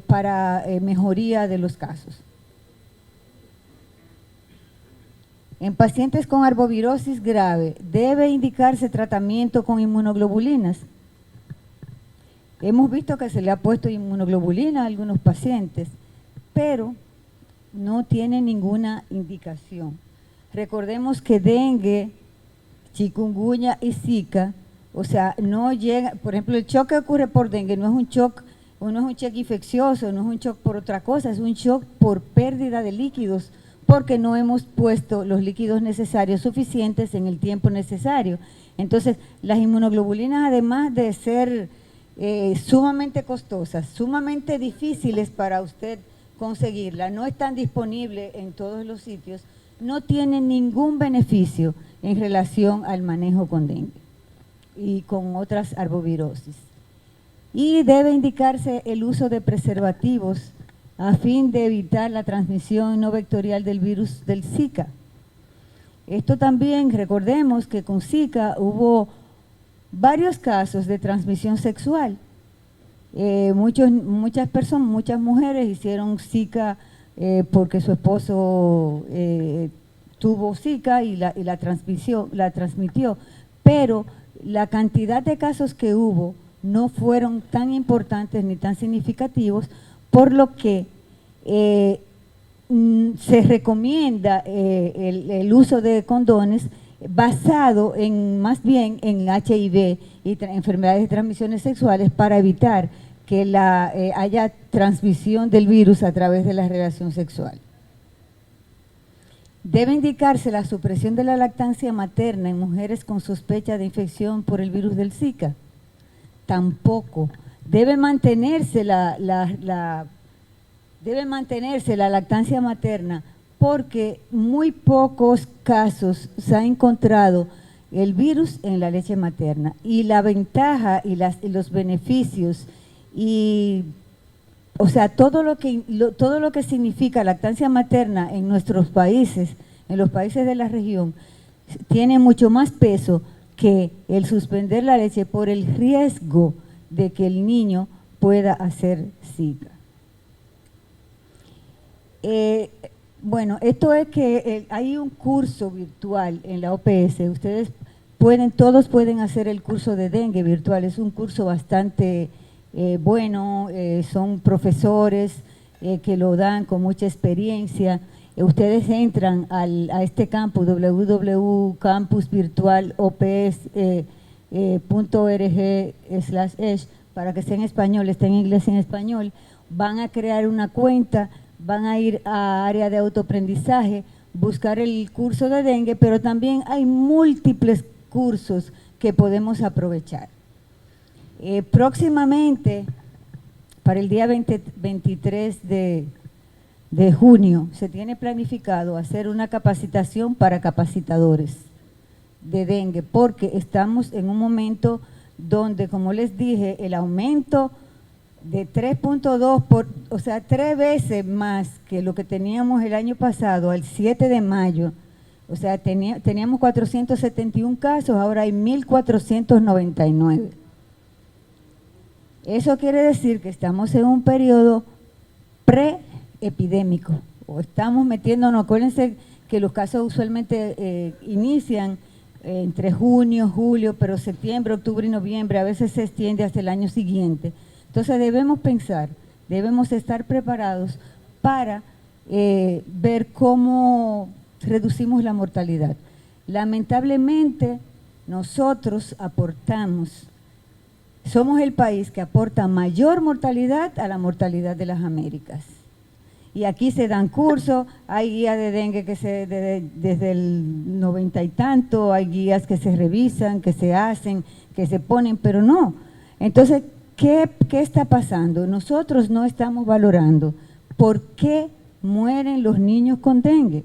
para mejoría de los casos. En pacientes con arbovirosis grave, debe indicarse tratamiento con inmunoglobulinas. Hemos visto que se le ha puesto inmunoglobulina a algunos pacientes, pero no tiene ninguna indicación. Recordemos que dengue, chikungunya y zika, o sea, no llega, por ejemplo, el shock que ocurre por dengue no es un shock infeccioso, no es un shock por otra cosa, es un shock por pérdida de líquidos, porque no hemos puesto los líquidos necesarios suficientes en el tiempo necesario. Entonces, las inmunoglobulinas, además de ser sumamente costosas, sumamente difíciles para usted conseguirla, no están disponibles en todos los sitios, no tienen ningún beneficio en relación al manejo con dengue y con otras arbovirosis. Y debe indicarse el uso de preservativos a fin de evitar la transmisión no vectorial del virus del Zika. Esto también, recordemos que con Zika hubo varios casos de transmisión sexual. Muchas personas, muchas mujeres hicieron Zika porque su esposo tuvo Zika y la transmitió, pero la cantidad de casos que hubo no fueron tan importantes ni tan significativos, por lo que se recomienda el uso de condones basado más bien en HIV y enfermedades de transmisiones sexuales para evitar que haya transmisión del virus a través de la relación sexual. Debe indicarse la supresión de la lactancia materna en mujeres con sospecha de infección por el virus del Zika. Tampoco. Debe mantenerse la lactancia materna porque muy pocos casos se ha encontrado el virus en la leche materna, y la ventaja y los beneficios o sea, todo lo que significa lactancia materna en nuestros países, en los países de la región, tiene mucho más peso que el suspender la leche por el riesgo de que el niño pueda hacer Zika. Bueno, esto es que hay un curso virtual en la OPS. Ustedes todos pueden hacer el curso de dengue virtual. Es un curso bastante bueno, son profesores que lo dan con mucha experiencia. Ustedes entran a este campus, www.campusvirtual.ops.org/esh, para que sea en español, esté en inglés y en español. Van a crear una cuenta, van a ir a área de autoaprendizaje, buscar el curso de dengue, pero también hay múltiples cursos que podemos aprovechar. Próximamente, para el día 23 de junio, se tiene planificado hacer una capacitación para capacitadores de dengue, porque estamos en un momento donde, como les dije, el aumento de 3.2, o sea, 3 veces más que lo que teníamos el año pasado, al 7 de mayo, o sea, teníamos 471 casos, ahora hay 1.499. Eso quiere decir que estamos en un periodo preepidémico, o estamos metiéndonos, acuérdense que los casos usualmente inician entre junio, julio, pero septiembre, octubre y noviembre, a veces se extiende hasta el año siguiente. Entonces debemos pensar, debemos estar preparados para ver cómo reducimos la mortalidad. Lamentablemente, nosotros somos el país que aporta mayor mortalidad a la mortalidad de las Américas. Y aquí se dan cursos, hay guías de dengue desde el 90 y tanto, hay guías que se revisan, que se hacen, que se ponen, pero no. Entonces, ¿qué está pasando? Nosotros no estamos valorando por qué mueren los niños con dengue.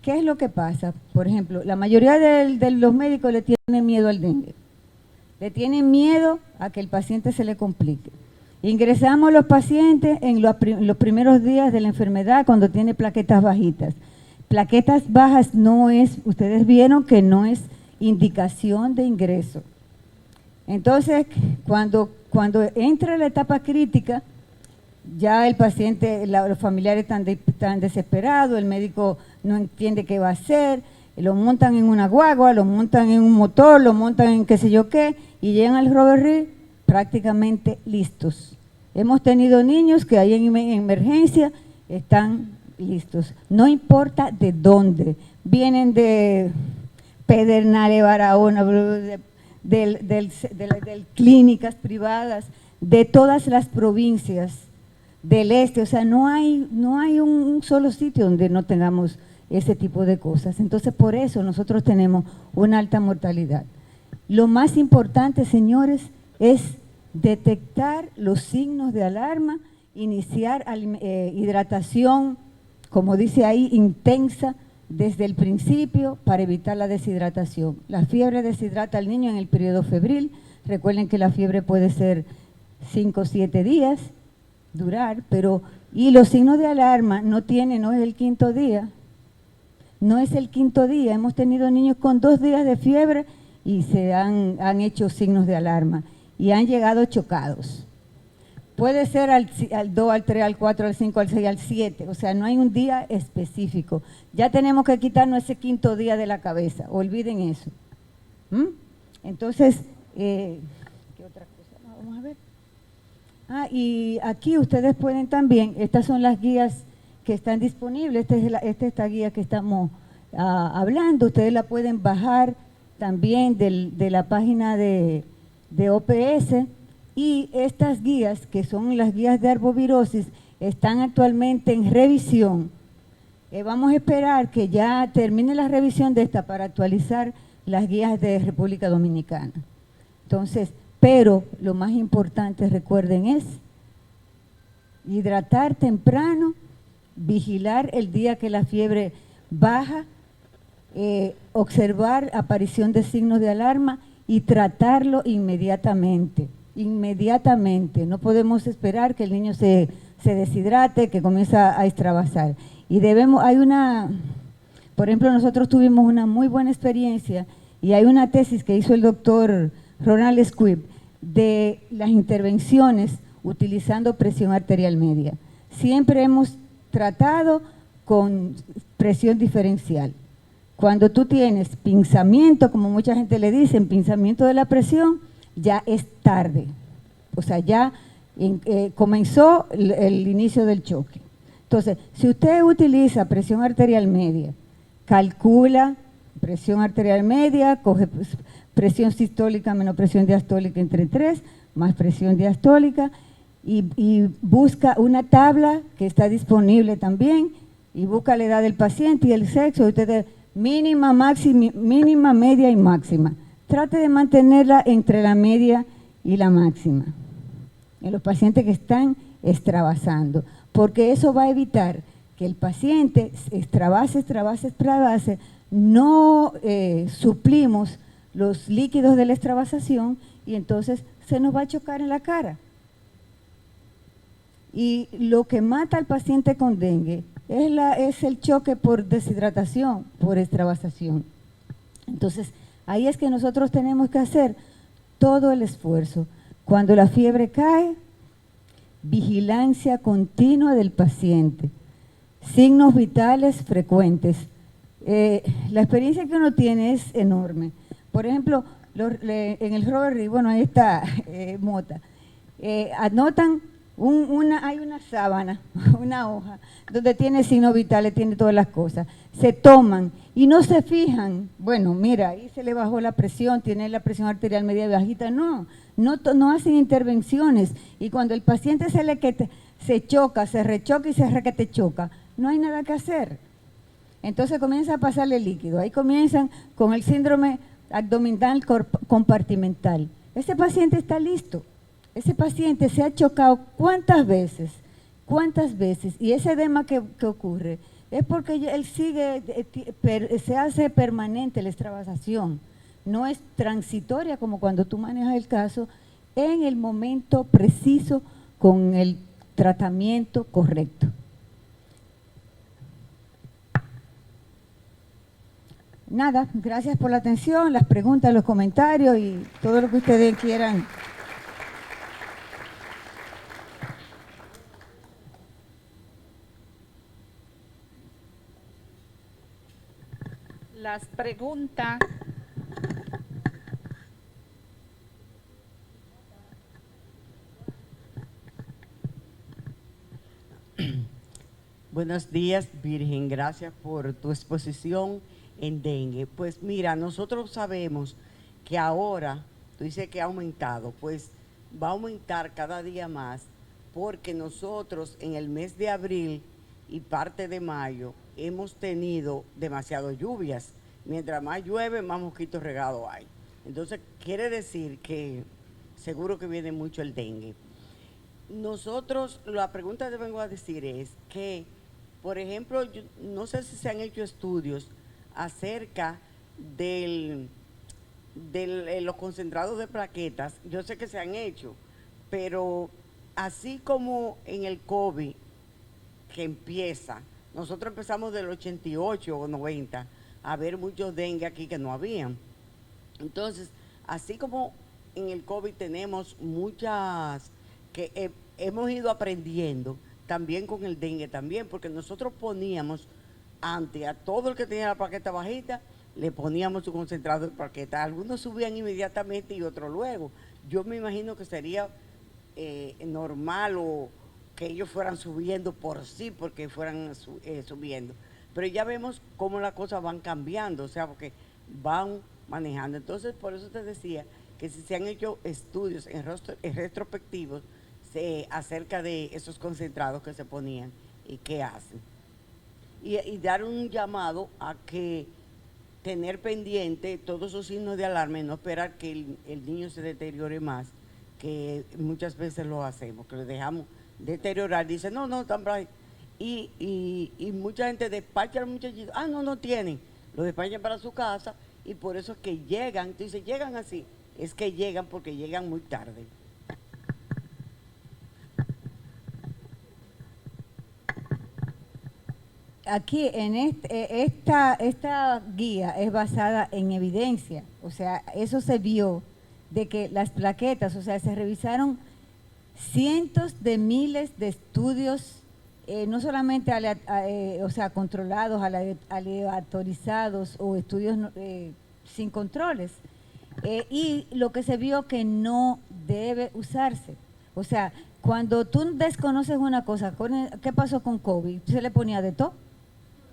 ¿Qué es lo que pasa? Por ejemplo, la mayoría de los médicos le tienen miedo al dengue. Le tienen miedo a que el paciente se le complique. Ingresamos a los pacientes en los primeros días de la enfermedad cuando tiene plaquetas bajitas. Plaquetas bajas ustedes vieron que no es indicación de ingreso. Entonces, cuando entra la etapa crítica, ya el paciente, los familiares están desesperados, el médico no entiende qué va a hacer, lo montan en una guagua, lo montan en un motor, lo montan en qué sé yo qué, y llegan al Robert Reed prácticamente listos. Hemos tenido niños que ahí en emergencia están listos. No importa de dónde, vienen de Pedernales, Barahona, de clínicas privadas, de todas las provincias del este, o sea, no hay un solo sitio donde no tengamos ese tipo de cosas. Entonces, por eso nosotros tenemos una alta mortalidad. Lo más importante, señores, es detectar los signos de alarma, iniciar hidratación, como dice ahí, intensa desde el principio para evitar la deshidratación. La fiebre deshidrata al niño en el periodo febril. Recuerden que la fiebre puede ser 5 o 7 días, durar, y los signos de alarma no es el quinto día. No es el quinto día. Hemos tenido niños con 2 días de fiebre y se han hecho signos de alarma y han llegado chocados. Puede ser al 2, al 3, al 4, al 5, al 6, al 7. O sea, no hay un día específico. Ya tenemos que quitarnos ese quinto día de la cabeza. Olviden eso. Entonces, ¿qué otra cosa? Vamos a ver. Y aquí ustedes pueden también, estas son las guías que están disponibles. Esta es esta guía que estamos hablando. Ustedes la pueden bajar también de la página de OPS. Y estas guías, que son las guías de arbovirosis, están actualmente en revisión. Vamos a esperar que ya termine la revisión de esta para actualizar las guías de República Dominicana. Entonces, pero lo más importante, recuerden, es hidratar temprano, vigilar el día que la fiebre baja, observar aparición de signos de alarma y tratarlo inmediatamente. Inmediatamente, no podemos esperar que el niño se deshidrate, que comience a extravasar. Y por ejemplo, nosotros tuvimos una muy buena experiencia y hay una tesis que hizo el doctor Ronald Squibb de las intervenciones utilizando presión arterial media. Siempre hemos tratado con presión diferencial. Cuando tú tienes pinzamiento, como mucha gente le dice, pinzamiento de la presión, ya es tarde, o sea, ya comenzó el inicio del choque. Entonces, si usted utiliza presión arterial media, calcula presión arterial media, coge presión sistólica menos presión diastólica entre 3, más presión diastólica, y busca una tabla que está disponible también, y busca la edad del paciente y el sexo, ustedes mínima, máxima, mínima, media y máxima. Trate de mantenerla entre la media y la máxima en los pacientes que están extravasando, porque eso va a evitar que el paciente extravase, no suplimos los líquidos de la extravasación y entonces se nos va a chocar en la cara. Y lo que mata al paciente con dengue es el choque por deshidratación, por extravasación. Entonces, ahí es que nosotros tenemos que hacer todo el esfuerzo. Cuando la fiebre cae, vigilancia continua del paciente, signos vitales frecuentes. La experiencia que uno tiene es enorme. Por ejemplo, en el Robert Reed, bueno, ahí está Mota, anotan, hay una sábana, una hoja, donde tiene signos vitales, tiene todas las cosas. Se toman y no se fijan, bueno, mira, ahí se le bajó la presión, tiene la presión arterial media bajita, no hacen intervenciones. Y cuando el paciente se choca, se rechoca y se requete choca, no hay nada que hacer. Entonces comienza a pasarle líquido, ahí comienzan con el síndrome abdominal compartimental. Ese paciente está listo, ese paciente se ha chocado ¿cuántas veces? Y ese edema que ocurre es porque él se hace permanente la extravasación, no es transitoria como cuando tú manejas el caso en el momento preciso con el tratamiento correcto. Nada, gracias por la atención, las preguntas, los comentarios y todo lo que ustedes quieran. las preguntas. Buenos días, Virgen. Gracias por tu exposición en dengue. Pues mira, nosotros sabemos que ahora, tú dices que ha aumentado, pues va a aumentar cada día más porque nosotros en el mes de abril y parte de mayo hemos tenido demasiadas lluvias. Mientras más llueve, más mosquitos regados hay. Entonces, quiere decir que seguro que viene mucho el dengue. Nosotros, la pregunta que vengo a decir es que, por ejemplo, yo no sé si se han hecho estudios acerca de los concentrados de plaquetas. Yo sé que se han hecho, pero así como en el COVID, que empieza, nosotros empezamos del 88 o 90 a ver muchos dengue aquí que no habían. Entonces, así como en el COVID tenemos muchas que hemos ido aprendiendo, también con el dengue también, porque nosotros poníamos antes a todo el que tenía la plaqueta bajita, le poníamos su concentrado de plaqueta. Algunos subían inmediatamente y otros luego. Yo me imagino que sería normal o que ellos fueran subiendo por sí, porque fueran subiendo. Pero ya vemos cómo las cosas van cambiando, o sea, porque van manejando. Entonces, por eso te decía que si se han hecho estudios en retrospectivos acerca de esos concentrados que se ponían y qué hacen. Y dar un llamado a que tener pendiente todos esos signos de alarma y no esperar que el niño se deteriore más, que muchas veces lo hacemos, que lo dejamos deteriorar. Dice, no, están bravos. Y mucha gente despacha al muchachito, no tienen, lo despachan para su casa y por eso es que llegan. Tú dices, llegan así, es que llegan porque llegan muy tarde. Aquí en esta guía es basada en evidencia, o sea, eso se vio de que las plaquetas, o sea, se revisaron cientos de miles de estudios, no solamente o sea, controlados, aleatorizados o estudios sin controles, y lo que se vio que no debe usarse, o sea, cuando tú desconoces una cosa, ¿qué pasó con COVID? Se le ponía de todo.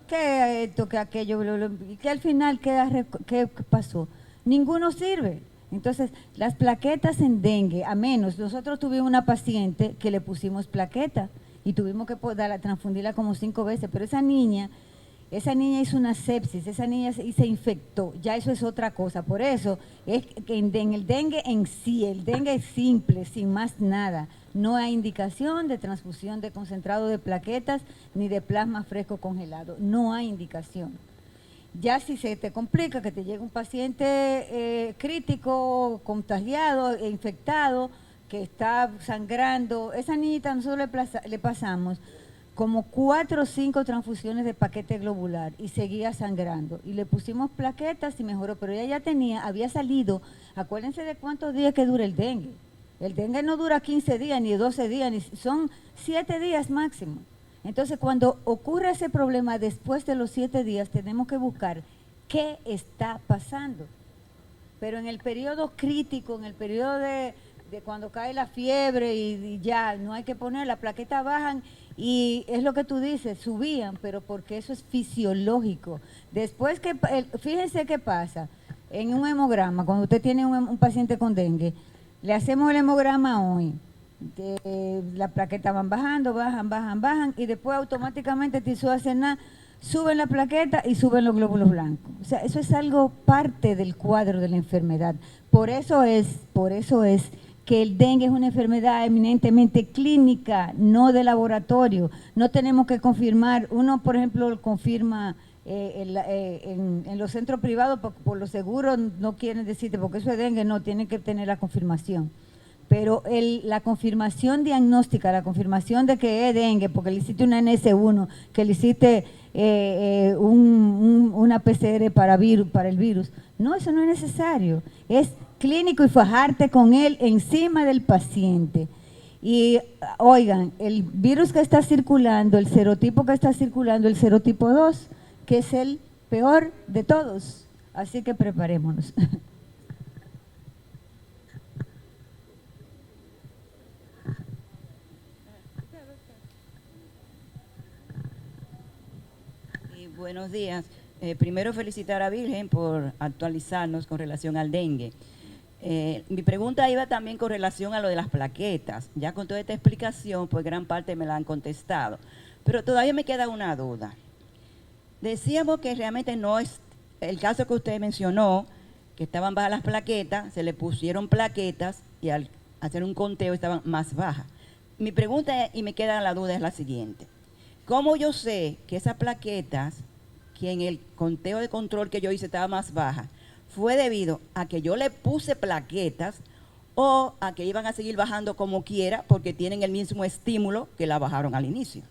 Que esto, que aquello, y que al final, ¿qué pasó? Ninguno sirve. Entonces, las plaquetas en dengue, a menos, nosotros tuvimos una paciente que le pusimos plaqueta y tuvimos que transfundirla como 5 veces, pero esa niña hizo una sepsis, esa niña se infectó, ya eso es otra cosa. Por eso es que en el dengue en sí, el dengue es simple, sin más nada. No hay indicación de transfusión de concentrado de plaquetas ni de plasma fresco congelado. No hay indicación. Ya si se te complica que te llegue un paciente crítico, contagiado, infectado, que está sangrando, esa niñita nosotros le pasamos como 4 o 5 transfusiones de paquete globular y seguía sangrando. Y le pusimos plaquetas y mejoró, pero ella ya había salido, acuérdense de cuántos días que dura el dengue. El dengue no dura 15 días, ni 12 días, ni son 7 días máximo. Entonces, cuando ocurre ese problema después de los 7 días, tenemos que buscar qué está pasando. Pero en el periodo crítico, en el periodo de cuando cae la fiebre y ya no hay que poner, las plaquetas bajan y es lo que tú dices, subían, pero porque eso es fisiológico. Después que, fíjense qué pasa, en un hemograma, cuando usted tiene un paciente con dengue, le hacemos el hemograma hoy, las plaquetas van bajando, bajan, y después automáticamente te hacen nada, suben la plaqueta y suben los glóbulos blancos. O sea, eso es algo parte del cuadro de la enfermedad. Por eso es que el dengue es una enfermedad eminentemente clínica, no de laboratorio. No tenemos que confirmar, uno por ejemplo lo confirma en los centros privados, por los seguros no quieren decirte porque eso es dengue, no, tienen que tener la confirmación. Pero la confirmación diagnóstica, la confirmación de que es dengue, porque le hiciste una NS1, que le hiciste una PCR para el virus, no, eso no es necesario. Es clínico y fajarte con él encima del paciente. Y oigan, el virus que está circulando, el serotipo que está circulando, el serotipo 2, que es el peor de todos. Así que preparémonos. Buenos días. Primero felicitar a Virgen por actualizarnos con relación al dengue. Mi pregunta iba también con relación a lo de las plaquetas. Ya con toda esta explicación, pues gran parte me la han contestado. Pero todavía me queda una duda. Decíamos que realmente no es el caso que usted mencionó, que estaban bajas las plaquetas, se le pusieron plaquetas y al hacer un conteo estaban más bajas. Mi pregunta, y me queda la duda, es la siguiente. ¿Cómo yo sé que esas plaquetas, que en el conteo de control que yo hice estaba más baja, fue debido a que yo le puse plaquetas o a que iban a seguir bajando como quiera porque tienen el mismo estímulo que la bajaron al inicio?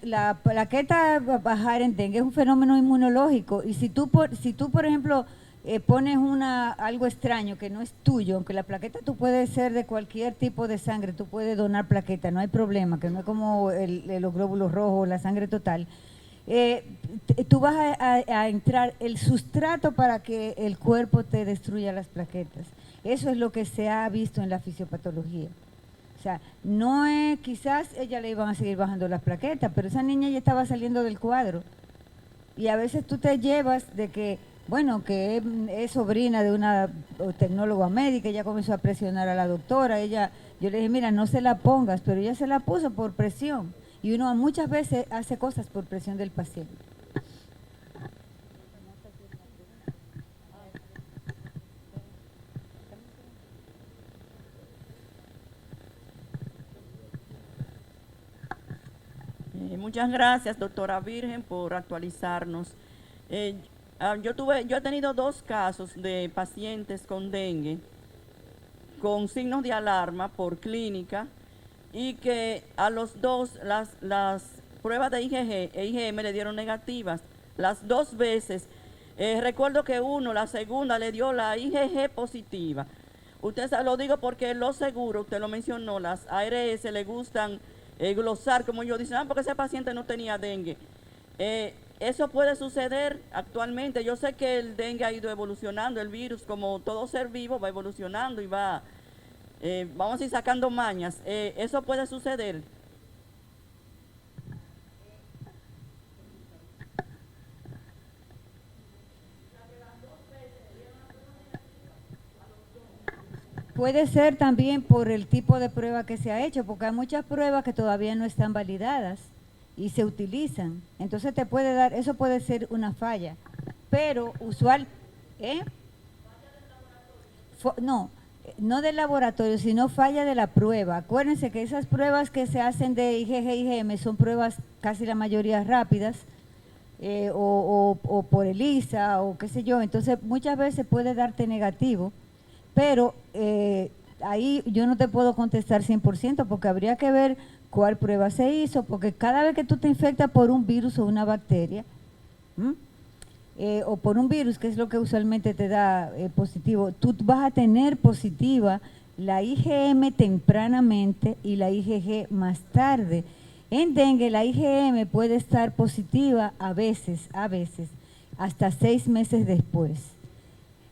La plaqueta bajar en dengue es un fenómeno inmunológico y si tú por ejemplo pones algo extraño que no es tuyo, aunque la plaqueta tú puedes ser de cualquier tipo de sangre, tú puedes donar plaqueta, no hay problema, que no es como los glóbulos rojos, la sangre total. Tú vas a entrar el sustrato para que el cuerpo te destruya las plaquetas. Eso es lo que se ha visto en la fisiopatología. O sea, no es, quizás ella le iban a seguir bajando las plaquetas, pero esa niña ya estaba saliendo del cuadro. Y a veces tú te llevas de que, bueno, que es sobrina de una tecnóloga médica, ella comenzó a presionar a la doctora, yo le dije, mira, no se la pongas, pero ella se la puso por presión. Y uno muchas veces hace cosas por presión del paciente. Muchas gracias, doctora Virgen, por actualizarnos. Yo he tenido 2 casos de pacientes con dengue con signos de alarma por clínica y que a los 2 las pruebas de IgG e IgM le dieron negativas. Las 2 veces, recuerdo que la segunda le dio la IgG positiva. Usted lo digo porque lo seguro, usted lo mencionó, las ARS le gustan glosar, como yo dicen, porque ese paciente no tenía dengue. Eso puede suceder actualmente. Yo sé que el dengue ha ido evolucionando, el virus, como todo ser vivo, va evolucionando y va, vamos a ir sacando mañas. Eso puede suceder. Puede ser también por el tipo de prueba que se ha hecho, porque hay muchas pruebas que todavía no están validadas y se utilizan. Entonces eso puede ser una falla. Pero no del laboratorio, sino falla de la prueba. Acuérdense que esas pruebas que se hacen de IgG y IgM son pruebas casi la mayoría rápidas, o por ELISA o qué sé yo. Entonces muchas veces puede darte negativo. Pero ahí yo no te puedo contestar 100% porque habría que ver cuál prueba se hizo, porque cada vez que tú te infectas por un virus o una bacteria, o por un virus, que es lo que usualmente te da positivo, tú vas a tener positiva la IgM tempranamente y la IgG más tarde. En dengue la IgM puede estar positiva a veces, hasta 6 meses después.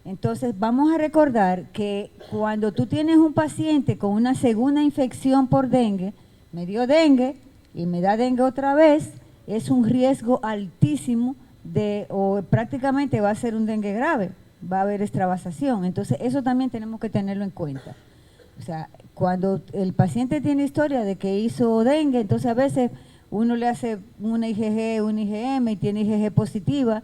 Entonces vamos a recordar que cuando tú tienes un paciente con una segunda infección por dengue, me dio dengue y me da dengue otra vez, es un riesgo altísimo o prácticamente va a ser un dengue grave, va a haber extravasación. Entonces eso también tenemos que tenerlo en cuenta. O sea, cuando el paciente tiene historia de que hizo dengue, entonces a veces uno le hace una IgG, una IgM y tiene IgG positiva,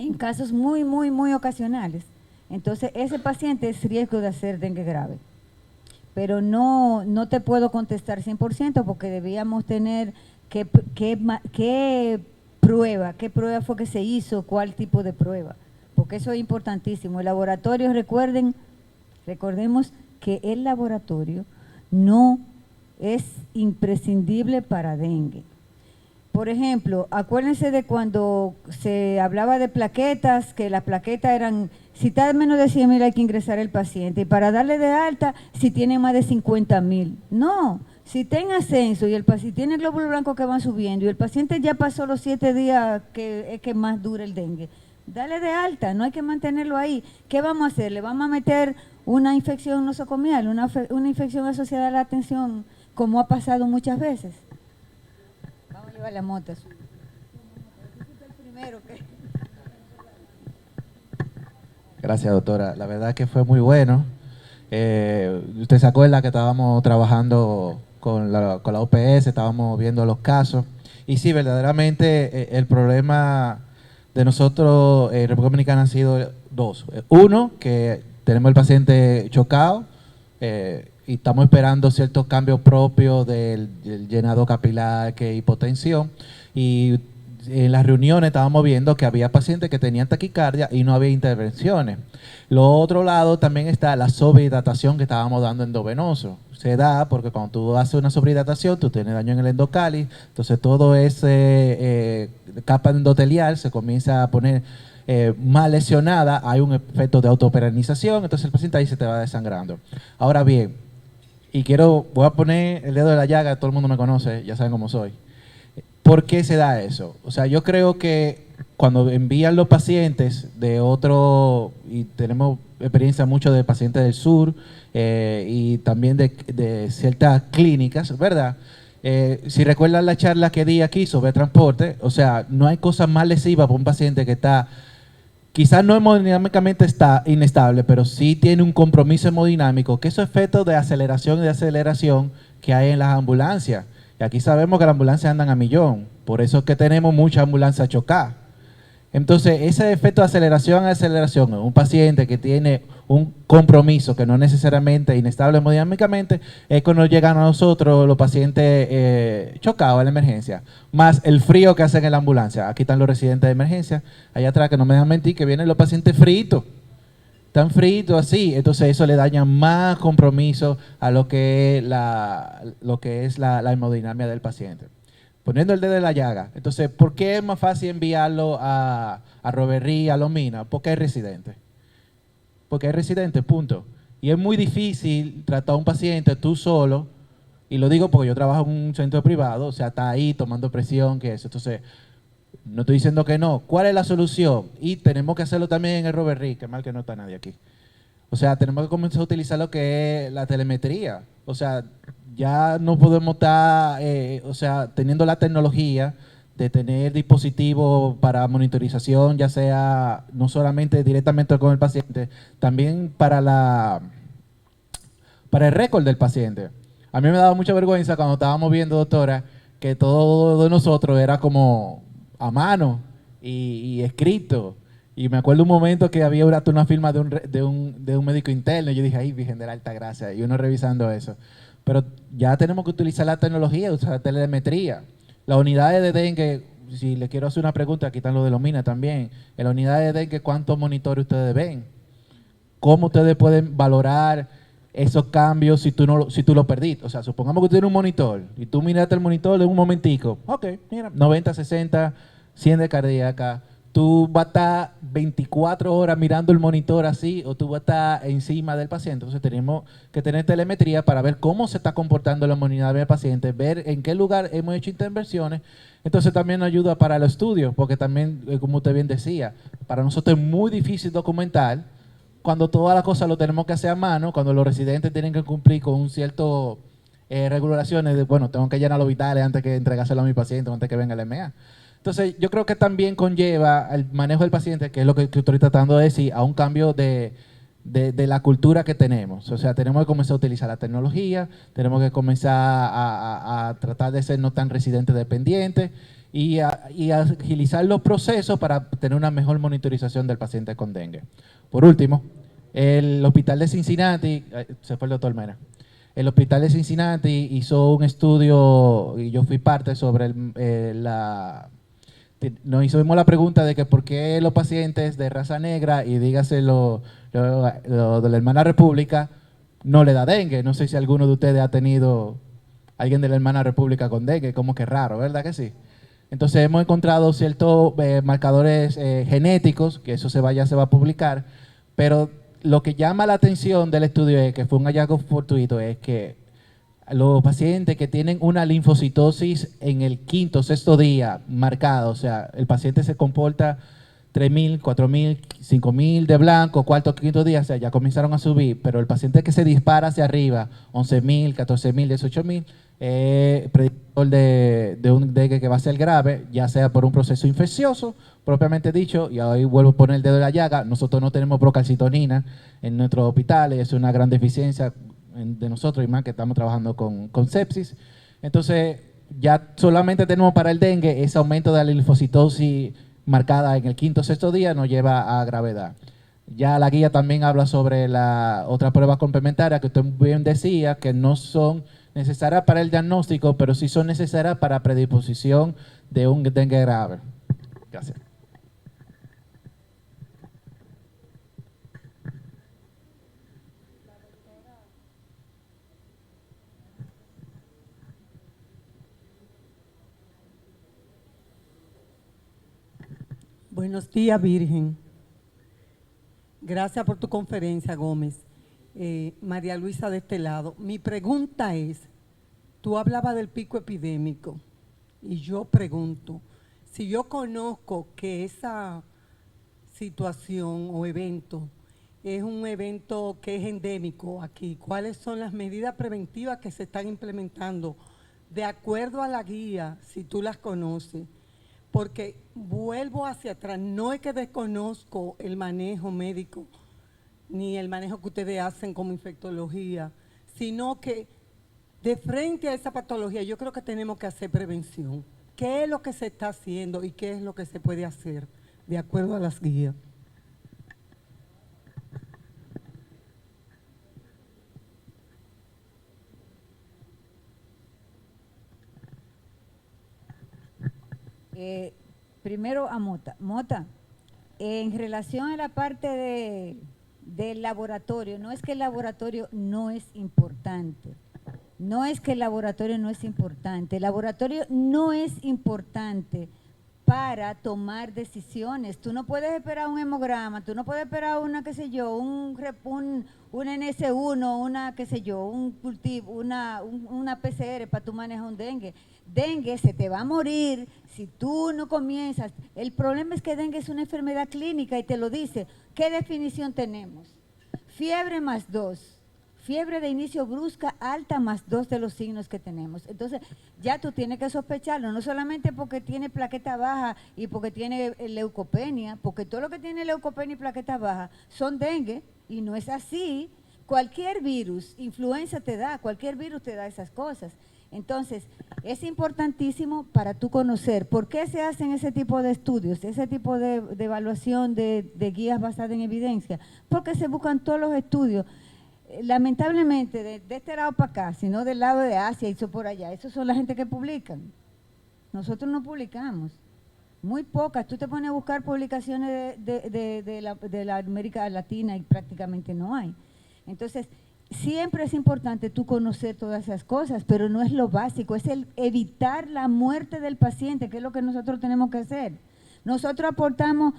en casos muy, muy, muy ocasionales. Entonces, ese paciente es riesgo de hacer dengue grave. Pero no te puedo contestar 100% porque debíamos tener qué prueba fue que se hizo, cuál tipo de prueba. Porque eso es importantísimo. El laboratorio, recordemos que el laboratorio no es imprescindible para dengue. por ejemplo, acuérdense de cuando se hablaba de plaquetas, que las plaquetas eran, si está menos de 100.000 hay que ingresar el paciente, y para darle de alta, si tiene más de 50.000. No, si está en ascenso y el paciente tiene glóbulos blancos que van subiendo y el paciente ya pasó los 7 días que es que más dura el dengue, dale de alta, no hay que mantenerlo ahí. ¿Qué vamos a hacer? ¿Le vamos a meter una infección nosocomial, una infección asociada a la atención, como ha pasado muchas veces? Vamos a llevar la moto. Gracias, doctora. La verdad que fue muy bueno. Usted se acuerda que estábamos trabajando con la OPS, estábamos viendo los casos. Y sí, verdaderamente el problema de nosotros en República Dominicana han sido dos. Uno, que tenemos el paciente chocado y estamos esperando ciertos cambios propios del llenado capilar, que hipotensión. Y en las reuniones estábamos viendo que había pacientes que tenían taquicardia y no había intervenciones. Lo otro lado también está la sobrehidratación que estábamos dando endovenoso. Se da porque cuando tú haces una sobrehidratación, tú tienes daño en el endocáliz, entonces todo ese capa endotelial se comienza a poner más lesionada, hay un efecto de autoperenización, entonces el paciente ahí se te va desangrando. Ahora bien, voy a poner el dedo de la llaga, todo el mundo me conoce, ya saben cómo soy. ¿Por qué se da eso? O sea, yo creo que cuando envían los pacientes de otro, y tenemos experiencia mucho de pacientes del sur y también de ciertas clínicas, ¿verdad? Si recuerdan la charla que di aquí sobre transporte, o sea, no hay cosa más lesiva para un paciente que está, quizás no hemodinámicamente está inestable, pero sí tiene un compromiso hemodinámico, que esos efectos de aceleración y desaceleración que hay en las ambulancias. Y aquí sabemos que las ambulancias andan a millón, por eso es que tenemos muchas ambulancias chocadas. Entonces, ese efecto de aceleración a aceleración en un paciente que tiene un compromiso que no es necesariamente inestable hemodinámicamente, es cuando llegan a nosotros los pacientes chocados a la emergencia, más el frío que hacen en la ambulancia. Aquí están los residentes de emergencia, allá atrás, que no me dejan mentir, que vienen los pacientes fritos. Tan fritos así, entonces eso le daña más compromiso a lo que es la hemodinamia del paciente. Poniendo el dedo en la llaga, entonces, ¿por qué es más fácil enviarlo a Roberry, a Lomina? Porque es residente. Porque es residente, punto. Y es muy difícil tratar a un paciente tú solo, y lo digo porque yo trabajo en un centro privado, o sea, está ahí tomando presión, que eso, entonces, no estoy diciendo que no. ¿Cuál es la solución? Y tenemos que hacerlo también en el Roberry, que mal que no está nadie aquí. O sea, tenemos que comenzar a utilizar lo que es la telemetría. O sea, ya no podemos estar, teniendo la tecnología de tener dispositivos para monitorización, ya sea no solamente directamente con el paciente, también para el récord del paciente. A mí me daba mucha vergüenza cuando estábamos viendo, doctora, que todo de nosotros era como a mano y escrito. Y me acuerdo un momento que había una firma de un médico interno y yo dije, ay, Virgen de la Alta Gracia, y uno revisando eso. Pero ya tenemos que utilizar la tecnología, usar la telemetría. Las unidades de dengue, si le quiero hacer una pregunta, aquí están los de Lomina también. En las unidades de dengue, ¿cuántos monitores ustedes ven? ¿Cómo ustedes pueden valorar esos cambios si tú lo perdiste? O sea, supongamos que tú tienes un monitor y tú miraste el monitor de un momentico. Ok, mira, 90, 60, 100 de cardíaca. Tú vas a estar 24 horas mirando el monitor así o tú vas a estar encima del paciente. Entonces tenemos que tener telemetría para ver cómo se está comportando la inmunidad del paciente, ver en qué lugar hemos hecho intervenciones. Entonces también nos ayuda para el estudio, porque también, como usted bien decía, para nosotros es muy difícil documentar cuando todas las cosas lo tenemos que hacer a mano, cuando los residentes tienen que cumplir con un cierto regulaciones de, bueno, tengo que llenar los vitales antes que entregárselo a mi paciente, antes que venga el EMEA. Entonces, yo creo que también conlleva el manejo del paciente, que es lo que estoy tratando de decir, a un cambio de la cultura que tenemos. O sea, tenemos que comenzar a utilizar la tecnología, tenemos que comenzar a tratar de ser no tan residente dependientes y a agilizar los procesos para tener una mejor monitorización del paciente con dengue. Por último, el hospital de Cincinnati, se fue el doctor Mena, el hospital de Cincinnati hizo un estudio, y yo fui parte sobre nos hicimos la pregunta de que por qué los pacientes de raza negra, y dígase lo de la Hermana República, no le da dengue. No sé si alguno de ustedes ha tenido alguien de la Hermana República con dengue, como que raro, ¿verdad que sí? Entonces hemos encontrado ciertos marcadores genéticos, que eso ya se va a publicar, pero lo que llama la atención del estudio, que fue un hallazgo fortuito, es que los pacientes que tienen una linfocitosis en el quinto, sexto día marcado, o sea, el paciente se comporta 3.000, 4.000, 5.000 de blanco, cuarto, quinto día, o sea, ya comenzaron a subir, pero el paciente que se dispara hacia arriba, 11.000, 14.000, 18.000, predictor de un dengue que va a ser grave, ya sea por un proceso infeccioso, propiamente dicho, y ahí vuelvo a poner el dedo en la llaga, nosotros no tenemos procalcitonina en nuestros hospitales, es una gran deficiencia de nosotros, y más que estamos trabajando con sepsis. Entonces, ya solamente tenemos para el dengue ese aumento de la linfocitosis marcada en el quinto o sexto día, nos lleva a gravedad. Ya la guía también habla sobre la otra prueba complementaria que usted bien decía, que no son necesarias para el diagnóstico, pero sí son necesarias para predisposición de un dengue grave. Gracias. Buenos días, Virgen. Gracias por tu conferencia, Gómez. María Luisa de este lado. Mi pregunta es, tú hablabas del pico epidémico y yo pregunto, si yo conozco que esa situación o evento es un evento que es endémico aquí, ¿cuáles son las medidas preventivas que se están implementando de acuerdo a la guía, si tú las conoces? Porque vuelvo hacia atrás, no es que desconozco el manejo médico, ni el manejo que ustedes hacen como infectología, sino que de frente a esa patología yo creo que tenemos que hacer prevención. ¿Qué es lo que se está haciendo y qué es lo que se puede hacer de acuerdo a las guías? Primero a Mota. Mota, en relación a la parte del laboratorio, no es que el laboratorio no es importante. No es que el laboratorio no es importante. El laboratorio no es importante para tomar decisiones. Tú no puedes esperar un hemograma, tú no puedes esperar una, qué sé yo, un NS1, una, qué sé yo, un cultivo, una PCR para tú manejar un dengue. Dengue se te va a morir si tú no comienzas. El problema es que dengue es una enfermedad clínica y te lo dice. ¿Qué definición tenemos? Fiebre más 2. Fiebre de inicio brusca, alta, más 2 de los signos que tenemos. Entonces, ya tú tienes que sospecharlo, no solamente porque tiene plaqueta baja y porque tiene leucopenia, porque todo lo que tiene leucopenia y plaqueta baja son dengue, y no es así. Cualquier virus, influenza te da, cualquier virus te da esas cosas. Entonces, es importantísimo para tú conocer por qué se hacen ese tipo de estudios, ese tipo de evaluación de guías basadas en evidencia, porque se buscan todos los estudios. Lamentablemente, de este lado para acá, sino del lado de Asia y eso por allá, esos son la gente que publican. Nosotros no publicamos, muy pocas. Tú te pones a buscar publicaciones de la América Latina y prácticamente no hay. Entonces, siempre es importante tú conocer todas esas cosas, pero no es lo básico, es el evitar la muerte del paciente, que es lo que nosotros tenemos que hacer. Nosotros aportamos,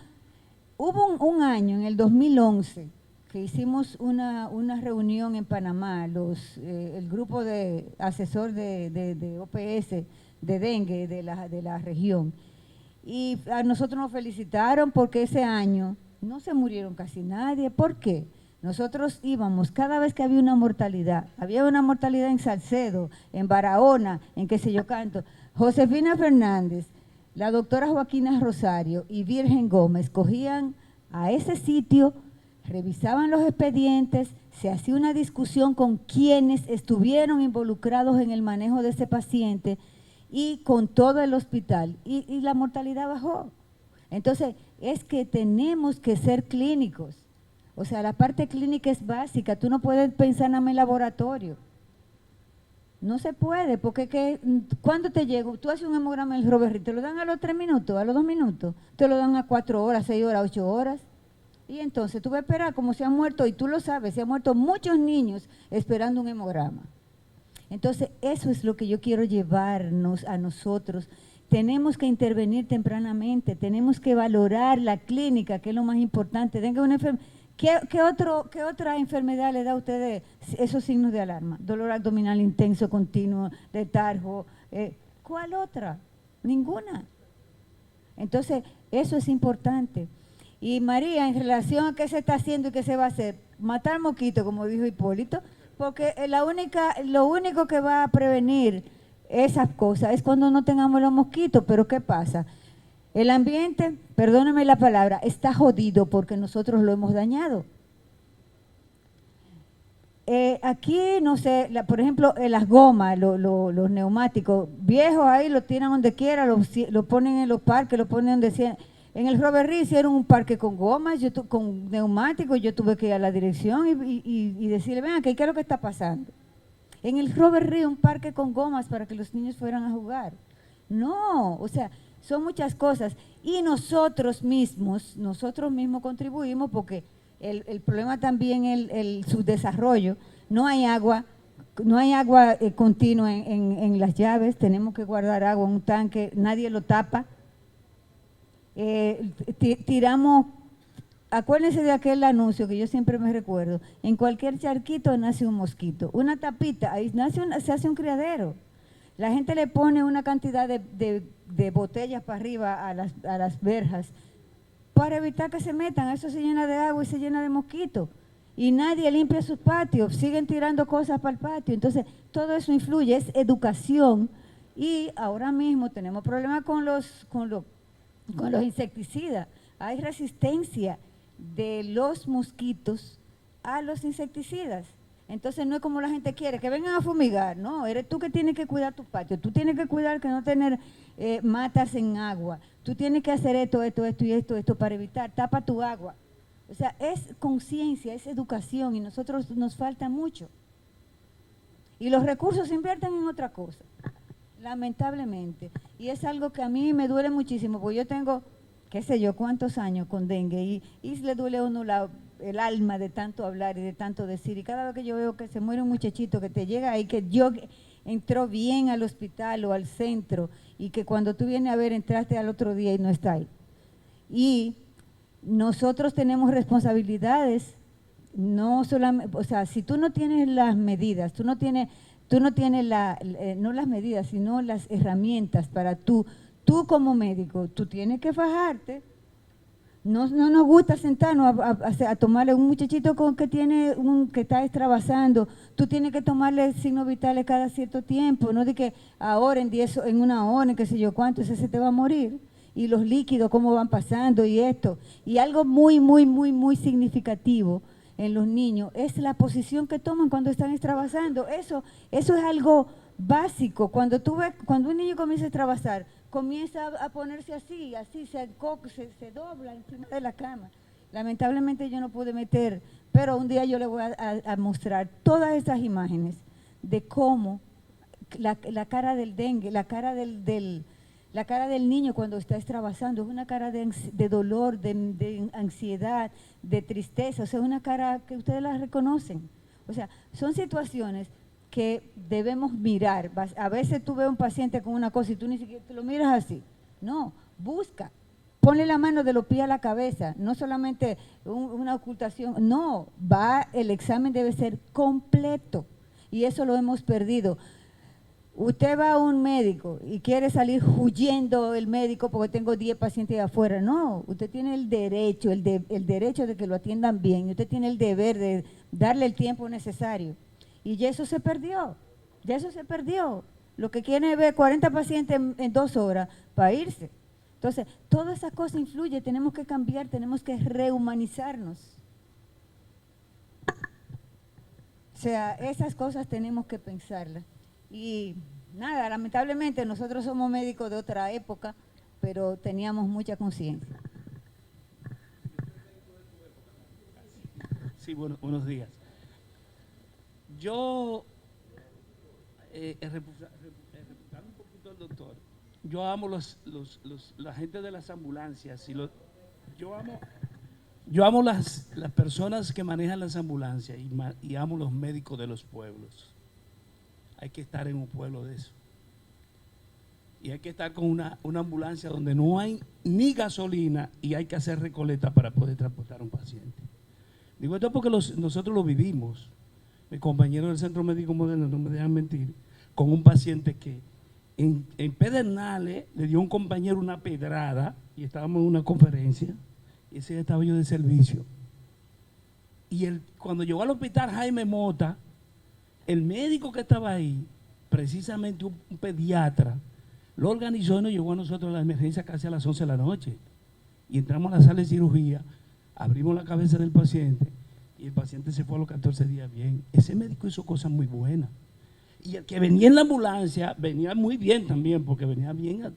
hubo un año, en el 2011, que hicimos una reunión en Panamá, el grupo de asesor de OPS de dengue de la región, y a nosotros nos felicitaron porque ese año no se murieron casi nadie. ¿Por qué? Nosotros íbamos, cada vez que había una mortalidad en Salcedo, en Barahona, en qué sé yo canto, Josefina Fernández, la doctora Joaquina Rosario y Virgen Gómez cogían a ese sitio, revisaban los expedientes, se hacía una discusión con quienes estuvieron involucrados en el manejo de ese paciente y con todo el hospital, y la mortalidad bajó. Entonces, es que tenemos que ser clínicos. O sea, la parte clínica es básica, tú no puedes pensar en el laboratorio. No se puede, porque ¿cuándo te llega? Tú haces un hemograma del Roberry, te lo dan a los 3 minutos, a los 2 minutos, te lo dan a 4 horas, 6 horas, 8 horas. Y entonces tú vas a esperar, como se han muerto, y tú lo sabes, se han muerto muchos niños esperando un hemograma. Entonces, eso es lo que yo quiero llevarnos a nosotros, tenemos que intervenir tempranamente, tenemos que valorar la clínica, que es lo más importante. Tenga una ¿Qué otra enfermedad le da a ustedes esos signos de alarma? Dolor abdominal intenso, continuo, letargo. ¿Cuál otra? Ninguna. Entonces, eso es importante. Y María, en relación a qué se está haciendo y qué se va a hacer, matar mosquitos, como dijo Hipólito, porque lo único que va a prevenir esas cosas es cuando no tengamos los mosquitos. Pero ¿qué pasa? El ambiente, perdóname la palabra, está jodido porque nosotros lo hemos dañado. Aquí, no sé, por ejemplo, las gomas, los neumáticos, viejos ahí los tiran donde quiera, lo ponen en los parques, lo ponen donde sea. En el Robert Reed hicieron un parque con gomas, con neumáticos, yo tuve que ir a la dirección y decirle, vean, ¿qué es lo que está pasando? En el Robert Reed un parque con gomas para que los niños fueran a jugar. No, o sea, son muchas cosas. Y nosotros mismos contribuimos porque el problema también es el subdesarrollo. No hay agua continua en las llaves, tenemos que guardar agua en un tanque, nadie lo tapa. Tiramos, acuérdense de aquel anuncio que yo siempre me recuerdo, en cualquier charquito nace un mosquito, una tapita, ahí se hace un criadero. La gente le pone una cantidad de botellas para arriba a las verjas para evitar que se metan, eso se llena de agua y se llena de mosquitos. Y nadie limpia sus patios, siguen tirando cosas para el patio. Entonces, todo eso influye, es educación. Y ahora mismo tenemos problemas con los insecticidas. Hay resistencia de los mosquitos a los insecticidas. Entonces no es como la gente quiere, que vengan a fumigar, no, eres tú que tienes que cuidar tu patio, tú tienes que cuidar que no tener matas en agua, tú tienes que hacer esto para evitar, tapa tu agua. O sea, es conciencia, es educación y nosotros nos falta mucho. Y los recursos se invierten en otra cosa, lamentablemente. Y es algo que a mí me duele muchísimo, porque yo tengo, qué sé yo, cuántos años con dengue y le duele a uno el alma de tanto hablar y de tanto decir. Y cada vez que yo veo que se muere un muchachito que te llega ahí, que yo entró bien al hospital o al centro y que cuando tú vienes a ver entraste al otro día y no está ahí. Y nosotros tenemos responsabilidades, no solamente, o sea, si tú no tienes las medidas, tú no tienes no las medidas, sino las herramientas para tú como médico, tú tienes que fajarte. No nos gusta sentarnos a tomarle un muchachito que está extravasando. Tú tienes que tomarle signos vitales cada cierto tiempo, no de que ahora en una hora, en qué sé yo cuánto, ese se te va a morir. Y los líquidos, cómo van pasando y esto. Y algo muy, muy, muy, muy significativo en los niños es la posición que toman cuando están extravasando. Eso es algo básico. Cuando un niño comienza a extravasar, comienza a ponerse así, se dobla encima de la cama. Lamentablemente yo no pude meter, pero un día yo le voy a mostrar todas esas imágenes de cómo la cara del dengue, la cara del niño cuando está extravasando, es una cara de dolor, de ansiedad, de tristeza, o sea, una cara que ustedes la reconocen. O sea, son situaciones que debemos mirar. A veces tú ves un paciente con una cosa y tú ni siquiera te lo miras así. No, busca. Ponle la mano de los pies a la cabeza, no solamente una ocultación. No, el examen debe ser completo y eso lo hemos perdido. Usted va a un médico y quiere salir huyendo el médico porque tengo 10 pacientes afuera. No, usted tiene el derecho de que lo atiendan bien. Y usted tiene el deber de darle el tiempo necesario. Y ya eso se perdió, Lo que quiere es ver 40 pacientes en 2 horas para irse. Entonces, toda esa cosa influye, tenemos que cambiar, tenemos que rehumanizarnos. O sea, esas cosas tenemos que pensarlas. Y nada, lamentablemente nosotros somos médicos de otra época, pero teníamos mucha conciencia. Sí, buenos días. Yo, reputando un poquito al doctor, yo amo la gente de las ambulancias. Yo amo las personas que manejan las ambulancias y amo los médicos de los pueblos. Hay que estar en un pueblo de eso. y hay que estar con una ambulancia donde no hay ni gasolina y hay que hacer recoleta para poder transportar a un paciente. Digo esto porque nosotros lo vivimos. Mi compañero del Centro Médico Moderno, no me dejan mentir, con un paciente que en Pedernales le dio a un compañero una pedrada y estábamos en una conferencia y ese día estaba yo de servicio. Y cuando llegó al hospital Jaime Mota, el médico que estaba ahí, precisamente un pediatra, lo organizó y nos llegó a nosotros a la emergencia casi a las 11 de la noche. Y entramos a la sala de cirugía, abrimos la cabeza del paciente y el paciente se fue a los 14 días bien. Ese médico hizo cosas muy buenas. Y el que venía en la ambulancia venía muy bien también, porque venía bien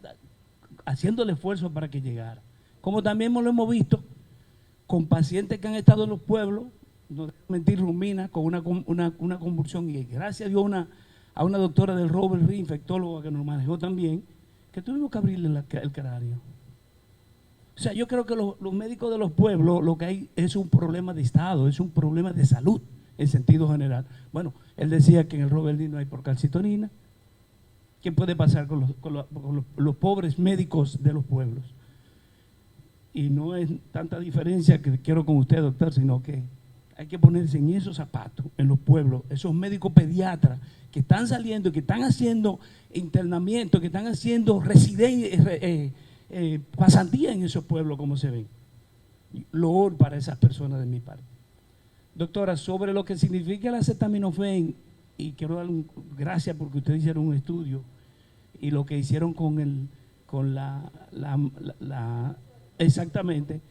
haciendo el esfuerzo para que llegara. Como también lo hemos visto con pacientes que han estado en los pueblos, no debo mentir, Rumina, con una convulsión, y gracias a Dios a una doctora del Robert Reed, infectóloga que nos manejó también, que tuvimos que abrirle el cráneo. O sea, yo creo que los médicos de los pueblos lo que hay es un problema de Estado, es un problema de salud en sentido general. Bueno, él decía que en el Robert Reed no hay procalcitonina. ¿Qué puede pasar con los pobres médicos de los pueblos? Y no es tanta diferencia que quiero con usted, doctor, sino que hay que ponerse en esos zapatos, en los pueblos, esos médicos pediatras que están saliendo, que están haciendo internamiento, que están haciendo pasantía en esos pueblos, como se ven. Loor para esas personas de mi parte. Doctora, sobre lo que significa el acetaminofén, y quiero dar gracias porque ustedes hicieron un estudio, y lo que hicieron exactamente,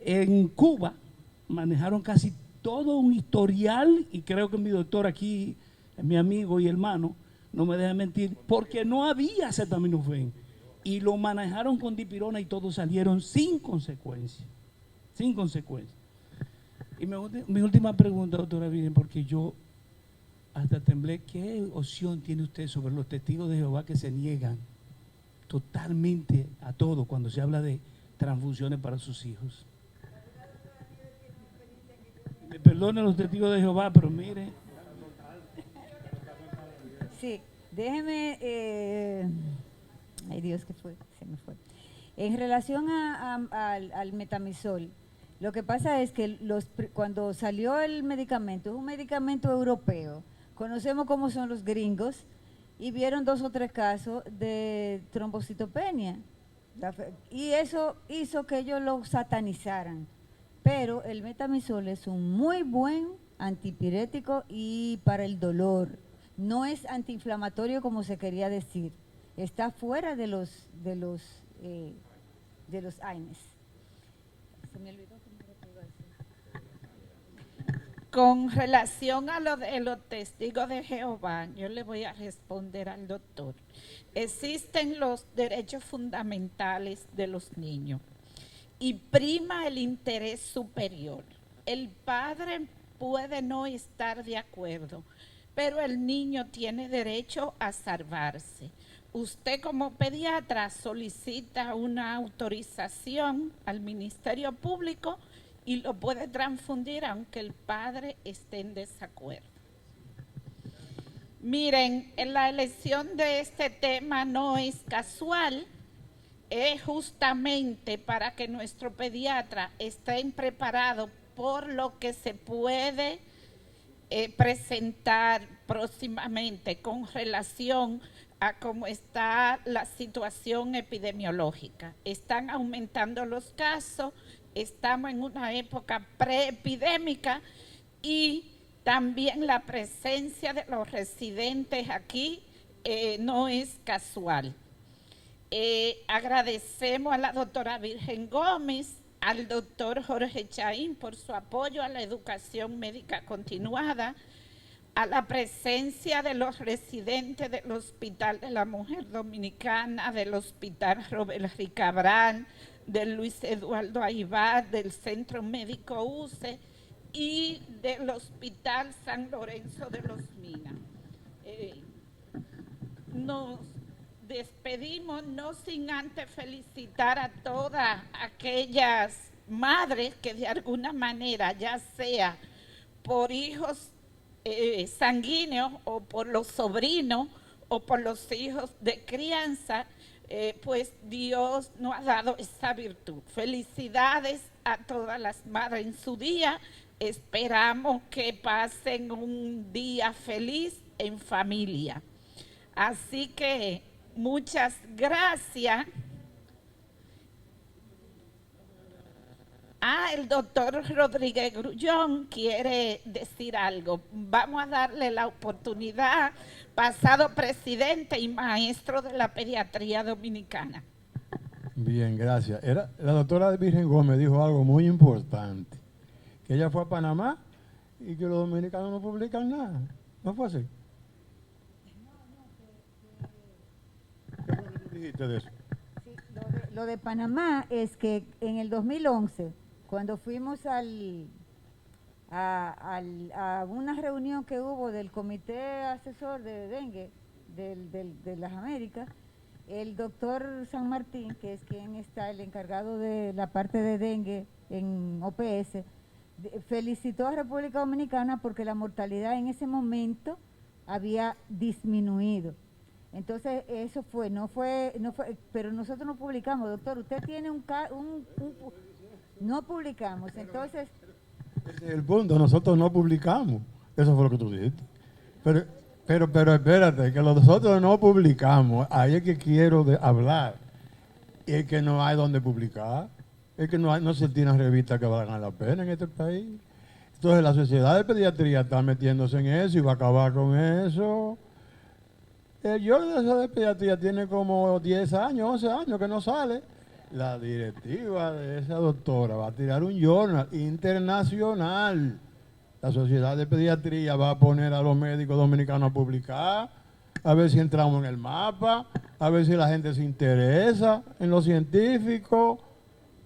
en Cuba manejaron casi todo un historial, y creo que mi doctor aquí, mi amigo y hermano, no me deja mentir, porque no había acetaminofén, y lo manejaron con dipirona y todos salieron sin consecuencia, sin consecuencia. Y mi última pregunta, doctora Virgen, porque yo hasta temblé, ¿qué opción tiene usted sobre los testigos de Jehová que se niegan totalmente a todo cuando se habla de transfusiones para sus hijos? Me perdonen los testigos de Jehová, pero mire. Sí, déjeme, ay Dios, ¿qué fue? Se me fue. En relación al metamizol, lo que pasa es que cuando salió el medicamento, es un medicamento europeo, conocemos cómo son los gringos, y vieron 2 o 3 casos de trombocitopenia, y eso hizo que ellos lo satanizaran. Pero el metamizol es un muy buen antipirético y para el dolor. No es antiinflamatorio como se quería decir. Está fuera de los AINES. Se me olvidó cómo era que iba a decir. Con relación a lo de los testigos de Jehová, yo le voy a responder al doctor. Existen los derechos fundamentales de los niños y prima el interés superior. El padre puede no estar de acuerdo, pero el niño tiene derecho a salvarse. Usted como pediatra solicita una autorización al Ministerio Público y lo puede transfundir aunque el padre esté en desacuerdo. Miren, la elección de este tema no es casual, es justamente para que nuestro pediatra esté preparado por lo que se puede presentar próximamente con relación a cómo está la situación epidemiológica. Están aumentando los casos, estamos en una época preepidémica y también la presencia de los residentes aquí no es casual. Agradecemos a la doctora Virgen Gómez, al doctor Jorge Chaín por su apoyo a la educación médica continuada, a la presencia de los residentes del Hospital de la Mujer Dominicana, del Hospital Robert Reed Cabral, del Luis Eduardo Aybar, del Centro Médico UCE y del Hospital San Lorenzo de los Minas. Nos despedimos no sin antes felicitar a todas aquellas madres que de alguna manera, ya sea por hijos sanguíneos o por los sobrinos o por los hijos de crianza, pues Dios nos ha dado esa virtud. Felicidades a todas las madres en su día. Esperamos que pasen un día feliz en familia. Así que muchas gracias. El doctor Rodríguez Grullón quiere decir algo. Vamos a darle la oportunidad, pasado presidente y maestro de la pediatría dominicana. Bien, gracias. La doctora Virgen Gómez dijo algo muy importante, que ella fue a Panamá y que los dominicanos no publican nada. ¿No fue así? ¿Qué fue lo que tú dijiste de eso? Sí, lo de Panamá es que en el 2011, cuando fuimos a una reunión que hubo del Comité Asesor de Dengue de las Américas, el doctor San Martín, que es quien está el encargado de la parte de dengue en OPS, felicitó a República Dominicana porque la mortalidad en ese momento había disminuido. Entonces, eso fue, no fue, pero nosotros no publicamos, doctor, usted tiene no publicamos, entonces... Ese es el punto, nosotros no publicamos, eso fue lo que tú dijiste. Pero espérate, que nosotros no publicamos, ahí es que quiero hablar, y es que no hay donde publicar, es que no se tienen revistas que valgan la pena en este país. Entonces la Sociedad de Pediatría está metiéndose en eso y va a acabar con eso. El journal de pediatría tiene como 10 años, 11 años que no sale. La directiva de esa doctora va a tirar un journal internacional. La Sociedad de Pediatría va a poner a los médicos dominicanos a publicar, a ver si entramos en el mapa, a ver si la gente se interesa en lo científico.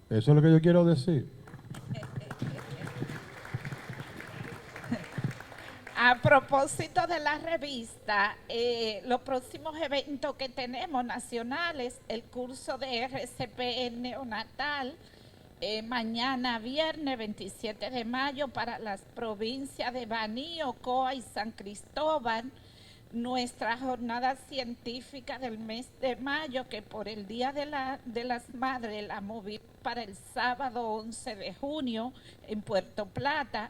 Eso es lo que yo quiero decir. A propósito de la revista, los próximos eventos que tenemos nacionales, el curso de RCP neonatal, mañana viernes 27 de mayo para las provincias de Baní, Ocoa y San Cristóbal, nuestra jornada científica del mes de mayo, que por el Día de las Madres la moví para el sábado 11 de junio en Puerto Plata.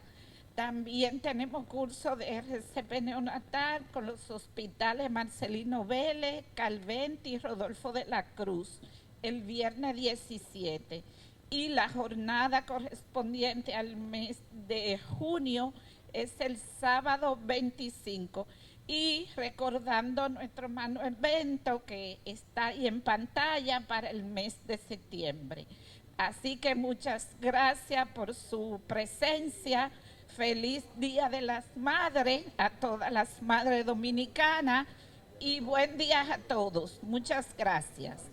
También tenemos curso de RCP neonatal con los hospitales Marcelino Vélez, Calventi y Rodolfo de la Cruz el viernes 17. Y la jornada correspondiente al mes de junio es el sábado 25. Y recordando nuestro mano evento que está ahí en pantalla para el mes de septiembre. Así que muchas gracias por su presencia. Feliz Día de las Madres a todas las madres dominicanas y buen día a todos. Muchas gracias.